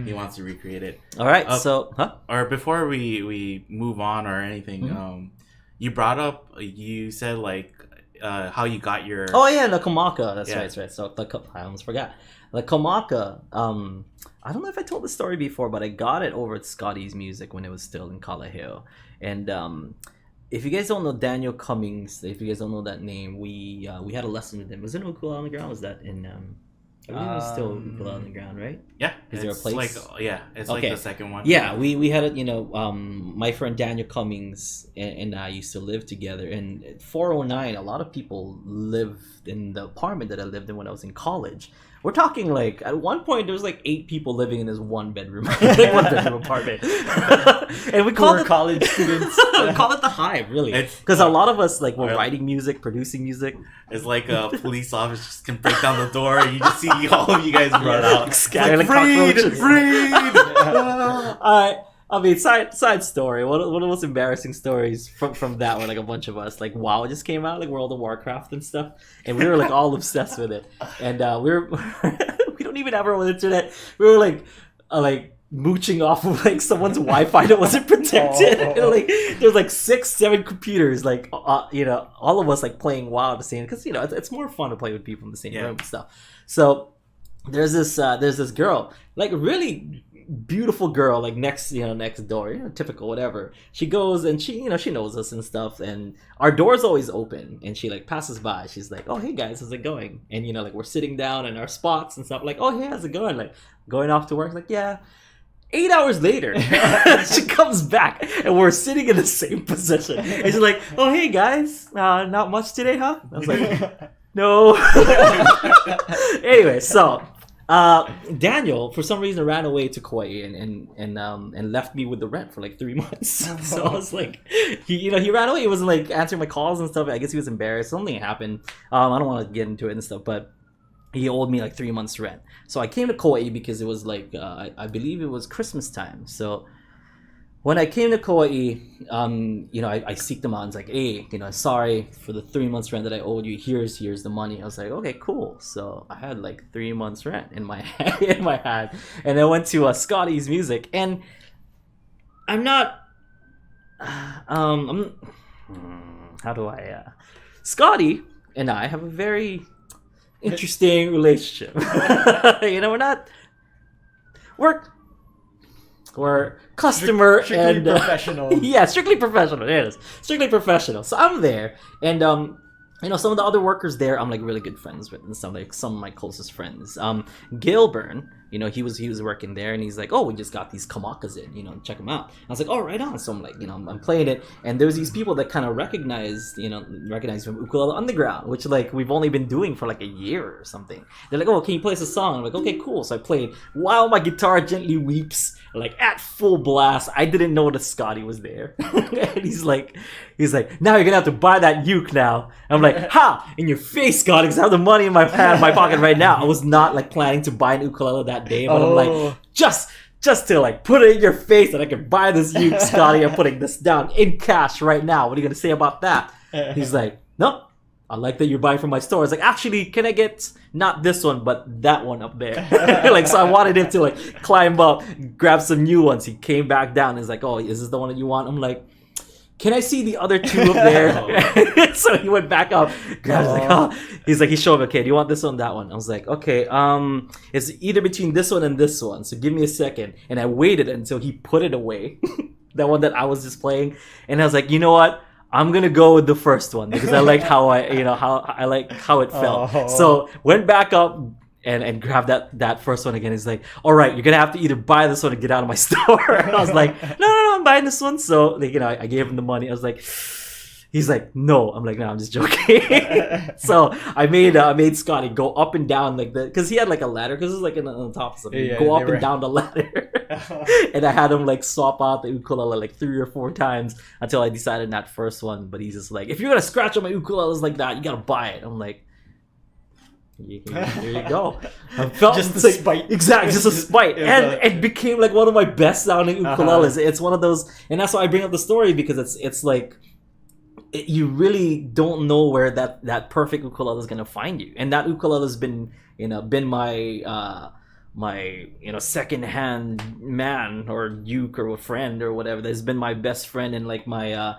he wants to recreate it. All right, Uh, so Or before we move on or anything, you brought up, you said like how you got your oh yeah, the Kamaka. That's Yeah. right, that's right. So I almost forgot the Kamaka. I don't know if I told the story before, but I got it over at Scotty's Music when it was still in Kalaheo. And if you guys don't know Daniel Cummings, if you guys don't know that name, we had a lesson with him. Was it Ukulele on the Ground? Was that in? I believe it was still Ukulele on the Ground, right? yeah. Is there a it's place? Like it's Okay. like the second one. Yeah, we had it. My friend Daniel Cummings and I used to live together. And at 409, a lot of people lived in the apartment that I lived in when I was in college. We're talking like at one point there was like 8 people living in this one bedroom, apartment, and we called Poor it college students. we call it the Hive, really, It's- because a lot of us like were Really? writing music, producing music. It's like a police officer just can break down the door and you just see all of you guys run out. Scatter like Breed! cockroaches. All right. I mean, side story. One of the most embarrassing stories from that one, like a bunch of us, like WoW just came out, like World of Warcraft and stuff, and we were like all obsessed with it. And we don't even have our own internet. We were like mooching off of like someone's Wi-Fi that wasn't protected. And, like there's like 6-7 computers, like all of us like playing WoW at the same, because it's more fun to play with people in the same room and stuff. So there's this girl, like really beautiful girl, like next door, typical whatever. She goes and she knows us and stuff, and our door's always open, and she like passes by. She's like, oh hey guys, how's it going? And like we're sitting down in our spots and stuff, like, oh hey, how's it going? Like going off to work, like yeah. 8 hours later, she comes back and we're sitting in the same position. And she's like, oh hey guys, not much today, huh? I was like, no. Anyway, so Daniel for some reason ran away to Kauai and left me with the rent for like 3 months. So I was like, he ran away. He wasn't like answering my calls and stuff. I guess he was embarrassed. Something happened. I don't want to get into it and stuff, but he owed me like 3 months rent. So I came to Kauai because it was like I believe it was Christmas time. So when I came to Kauai, I seeked them out and was like, hey, sorry for the 3 months rent that I owed you. Here's the money. I was like, okay, cool. So I had like 3 months rent in my in my hand, and I went to Scotty's Music, and I'm not, how do I, Scotty and I have a very interesting relationship. We're customer strictly and professional. Yeah, strictly professional. It is strictly professional. So I'm there, and some of the other workers there, I'm like really good friends with, and some of my closest friends. Gilburn, he was working there, and he's like, oh, we just got these Kamakas in, check them out. I was like, oh, right on. So I'm like, I'm playing it, and there's these people that kind of recognize from Ukulele Underground, which like we've only been doing for like a year or something. They're like, oh, can you play us a song? I'm like, okay, cool. So I played While My Guitar Gently Weeps, like at full blast. I didn't know that Scotty was there. And he's like, now you're gonna have to buy that uke now. And I'm like, ha, in your face, Scotty, because I have the money in my pocket right now. I was not like planning to buy an ukulele that day, but I'm like, just to like put it in your face that I can buy this uke, Scotty. I'm putting this down in cash right now. What are you gonna say about that? He's like, no, I like that you're buying from my store. I was like, actually, can I get not this one, but that one up there? Like, so I wanted him to like climb up, grab some new ones. He came back down. He's like, oh, is this the one that you want? I'm like, can I see the other two up there? So he went back up. He's like, he showed me, okay, do you want this one, that one? I was like, okay, it's either between this one and this one. So give me a second. And I waited until he put it away, that one that I was just playing. And I was like, you know what? I'm gonna go with the first one because I liked how it felt. Oh. So went back up and grabbed that first one again. He's like, all right, you're gonna have to either buy this one or get out of my store. And I was like, no, I'm buying this one. So I gave him the money. I was like, he's like, no. I'm like, no, I'm just joking. So I made Scotty go up and down because he had like a ladder because it was like on the top of something. Yeah, go up and down the ladder. And I had him like swap out the ukulele like 3 or 4 times until I decided that first one. But he's just like, if you're gonna scratch on my ukuleles like that, you gotta buy it. I'm like, here you go. I felt just the spite. Exactly, just a spite. And it became like one of my best sounding ukuleles. It's one of those, and that's why I bring up the story because it's like you really don't know where that perfect ukulele is gonna find you. And that ukulele has been my second-hand man or uke or a friend or whatever that's been my best friend in like my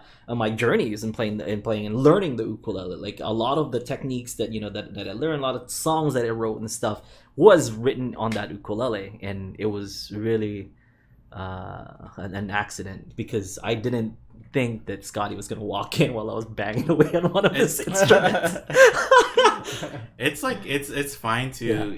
journeys in playing and learning the ukulele. Like a lot of the techniques that that I learned, a lot of songs that I wrote and stuff was written on that ukulele, and it was really an accident because I didn't think that Scotty was gonna walk in while I was banging away on one of his instruments. It's like it's fine to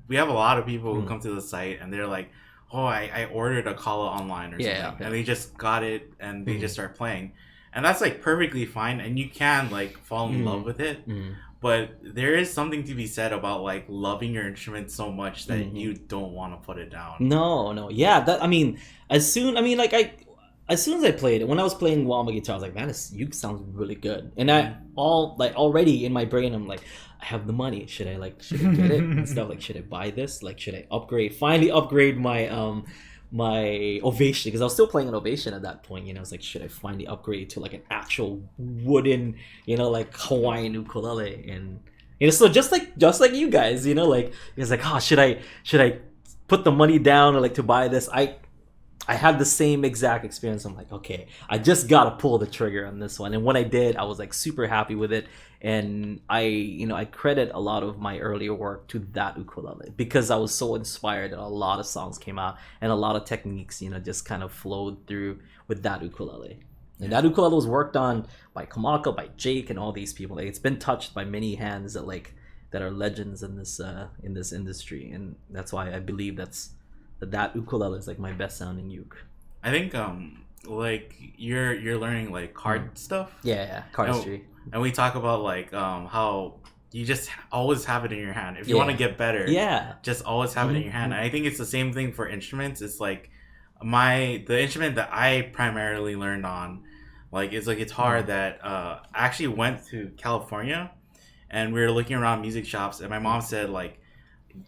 we have a lot of people who come to the site and they're like, oh, I ordered a kala online or something, and they just got it and they just start playing, and that's like perfectly fine, and you can like fall in love with it. But there is something to be said about like loving your instrument so much that you don't want to put it down. No, yeah. As soon as I played it, when I was playing While My Guitar, I was like, man, this uke sounds really good. And already in my brain, I'm like, I have the money. Should I get it and stuff? Like, should I buy this? Like, should I finally upgrade my my Ovation? Because I was still playing an Ovation at that point. I was like, should I finally upgrade to like an actual wooden, like Hawaiian ukulele? And so just like you guys, like it's like, oh, should I put the money down or like to buy this? I had the same exact experience. I'm like, okay, I just gotta pull the trigger on this one. And when I did, I was like super happy with it. And I credit a lot of my earlier work to that ukulele because I was so inspired that a lot of songs came out and a lot of techniques, just kind of flowed through with that ukulele. And that ukulele was worked on by Kamaka, by Jake, and all these people. Like, it's been touched by many hands that are legends in this industry, and that's why I believe that ukulele is like my best sounding uke. I think like you're learning like card stuff. Yeah, cardistry. And we talk about like how you just always have it in your hand. If you want to get better, just always have it in your hand. And I think it's the same thing for instruments. It's like the instrument that I primarily learned on, like, is a guitar that I actually went to California, and we were looking around music shops, and my mom said like,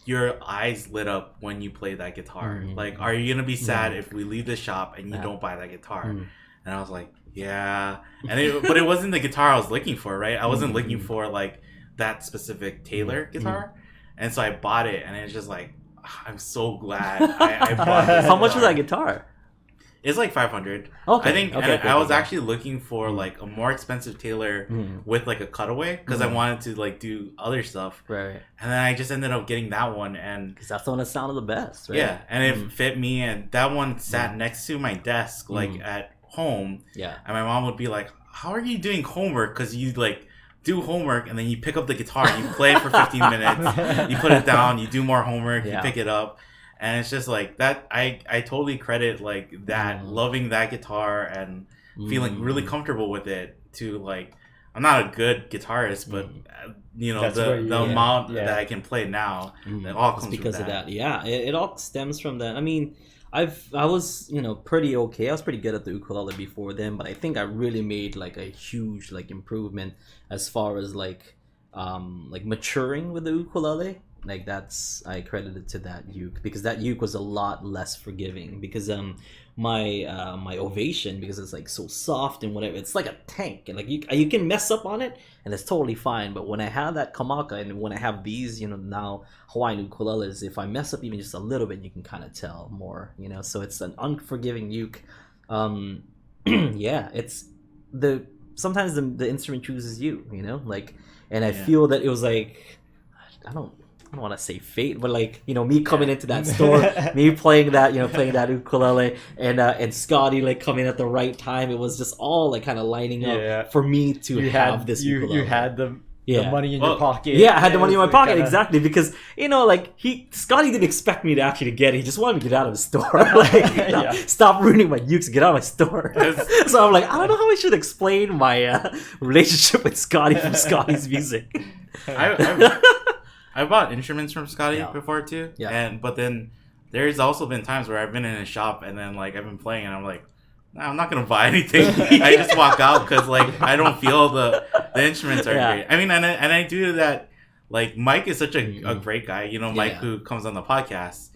your eyes lit up when you play that guitar. Like, are you gonna be sad if we leave the shop and you don't buy that guitar? And I was like, yeah. But it wasn't the guitar I was looking for, right? I wasn't looking for like that specific Taylor guitar, and so I bought it, and it's just like, I'm so glad I bought it. How much was that guitar? It's like 500. Okay. I think Okay, I was actually looking for like a more expensive Taylor with like a cutaway because I wanted to like do other stuff. Right. And then I just ended up getting that one, and because that's the one that sounded the best, right? yeah, and it fit me, and that one sat next to my desk like at home. Yeah. And my mom would be like, "How are you doing homework? Because you like do homework and then you pick up the guitar, you play it for 15 minutes, you put it down, you do more homework, you pick it up." And it's just like that. I totally credit like that, loving that guitar and feeling really comfortable with it. To like, I'm not a good guitarist, but you know, the amount that I can play now, it all comes because from of that. Yeah, it all stems from that. I mean, I was pretty okay. I was pretty good at the ukulele before then, but I think I really made like a huge like improvement as far as like maturing with the ukulele. Like that's, I credit it to that uke, because that uke was a lot less forgiving, because my Ovation, because it's like so soft and whatever, it's like a tank, and like you can mess up on it and it's totally fine. But when I have that Kamaka and when I have these now Hawaiian ukuleles, if I mess up even just a little bit, you can kind of tell more, so it's an unforgiving uke. Yeah, it's sometimes the instrument chooses you, like, and I feel that it was like, I don't want to say fate, but like, me coming into that store, me playing that ukulele, and Scotty like coming at the right time. It was just all like kind of lining up for me to have this ukulele. You had the money in your pocket. Yeah, I had the money in my pocket, exactly, because like Scotty didn't expect me to actually get it. He just wanted me to get out of the store. Like, stop ruining my ukes, get out of my store. So I'm like, I don't know how I should explain my relationship with Scotty from Scotty's music. I bought instruments from Scotty before too. Yeah. But then there's also been times where I've been in a shop and then like I've been playing and I'm like, nah, I'm not gonna buy anything. I just walk out because like I don't feel the instruments are great. I mean, and I do that. Like Mike is such a great guy. Mike who comes on the podcast.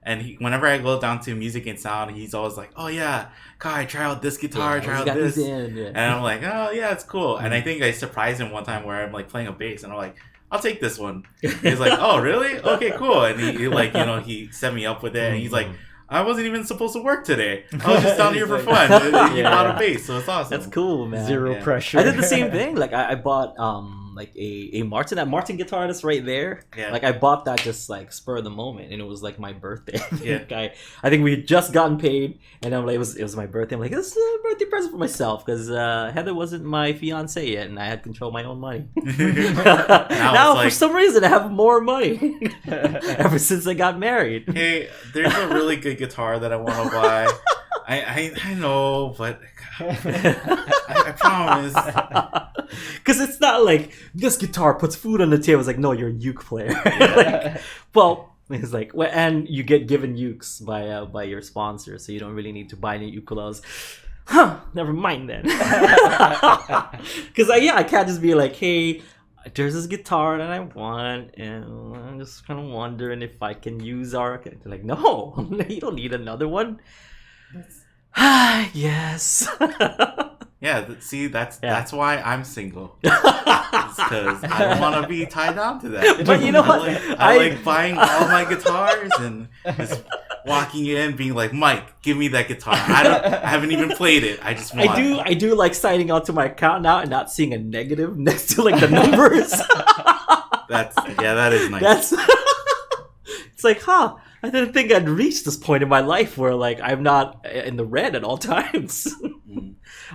And whenever I go down to Music and Sound, he's always like, "Oh yeah, Kai, try out this guitar, try out this." And I'm like, "Oh yeah, it's cool." And I think I surprised him one time where I'm like playing a bass and I'm like, "I'll take this one." He's like, "Oh, really? Okay, cool." And he like, he set me up with it. And he's like, "I wasn't even supposed to work today. I was just down here for fun." He bought a bass, so it's awesome. That's cool, man. Zero pressure. I did the same thing. Like I bought like a Martin, that Martin guitar that's right there. Yeah. Like I bought that just like spur of the moment, and it was like my birthday. Yeah. I think we had just gotten paid, and I'm like, it was my birthday. I'm like, this is a birthday present for myself, because Heather wasn't my fiance yet, and I had control of my own money. Now for some reason, I have more money ever since I got married. Hey, there's a really good guitar that I want to buy. I know, but I promise. Because it's not like this guitar puts food on the table. It's like, no, you're a uke player. Like, well, it's like, and you get given ukes by your sponsor, so you don't really need to buy any ukuleles. Never mind then. Because I can't just be like, hey, there's this guitar that I want, and I'm just kind of wondering if I can use our. Like, no, you don't need another one. Yes. Yeah, see, that's why I'm single. Because I don't want to be tied down to that. But you know what? I like buying all my guitars and just walking in, being like, "Mike, give me that guitar. I haven't even played it. I just want it." I do like signing out to my account now and not seeing a negative next to like the numbers. That is nice. It's like, I didn't think I'd reached this point in my life where like I'm not in the red at all times.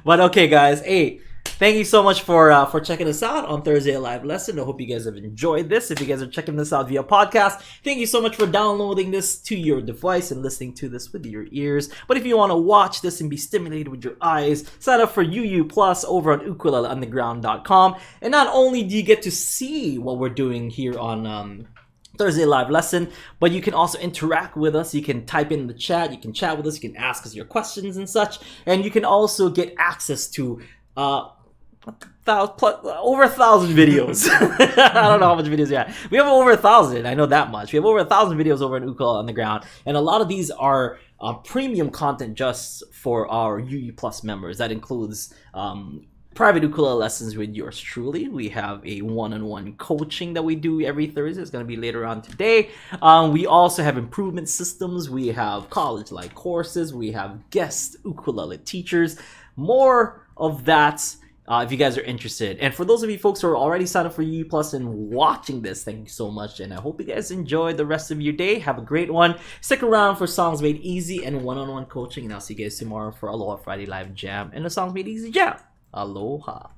But okay, guys, hey, thank you so much for checking us out on Thursday Live Lesson. I hope you guys have enjoyed this. If you guys are checking this out via podcast, thank you so much for downloading this to your device and listening to this with your ears. But if you want to watch this and be stimulated with your eyes, sign up for UU Plus over on ukuleleunderground.com. And not only do you get to see what we're doing here on Thursday Live Lesson, but you can also interact with us. You can type in the chat, you can chat with us, you can ask us your questions and such, and you can also get access to what the over 1,000 videos. I don't know how much videos we have. We have over 1,000. I know that much. We have over 1,000 videos over on Ukulele on the Ground, and a lot of these are premium content just for our UE Plus members. That includes private ukulele lessons with yours truly. We have a one-on-one coaching that we do every Thursday. It's going to be later on today. We also have improvement systems. We have college-like courses. We have guest ukulele teachers. More of that if you guys are interested. And for those of you folks who are already signed up for UE Plus and watching this, thank you so much. And I hope you guys enjoy the rest of your day. Have a great one. Stick around for Songs Made Easy and one-on-one coaching. And I'll see you guys tomorrow for Aloha Friday Live Jam and the Songs Made Easy Jam. Aloha.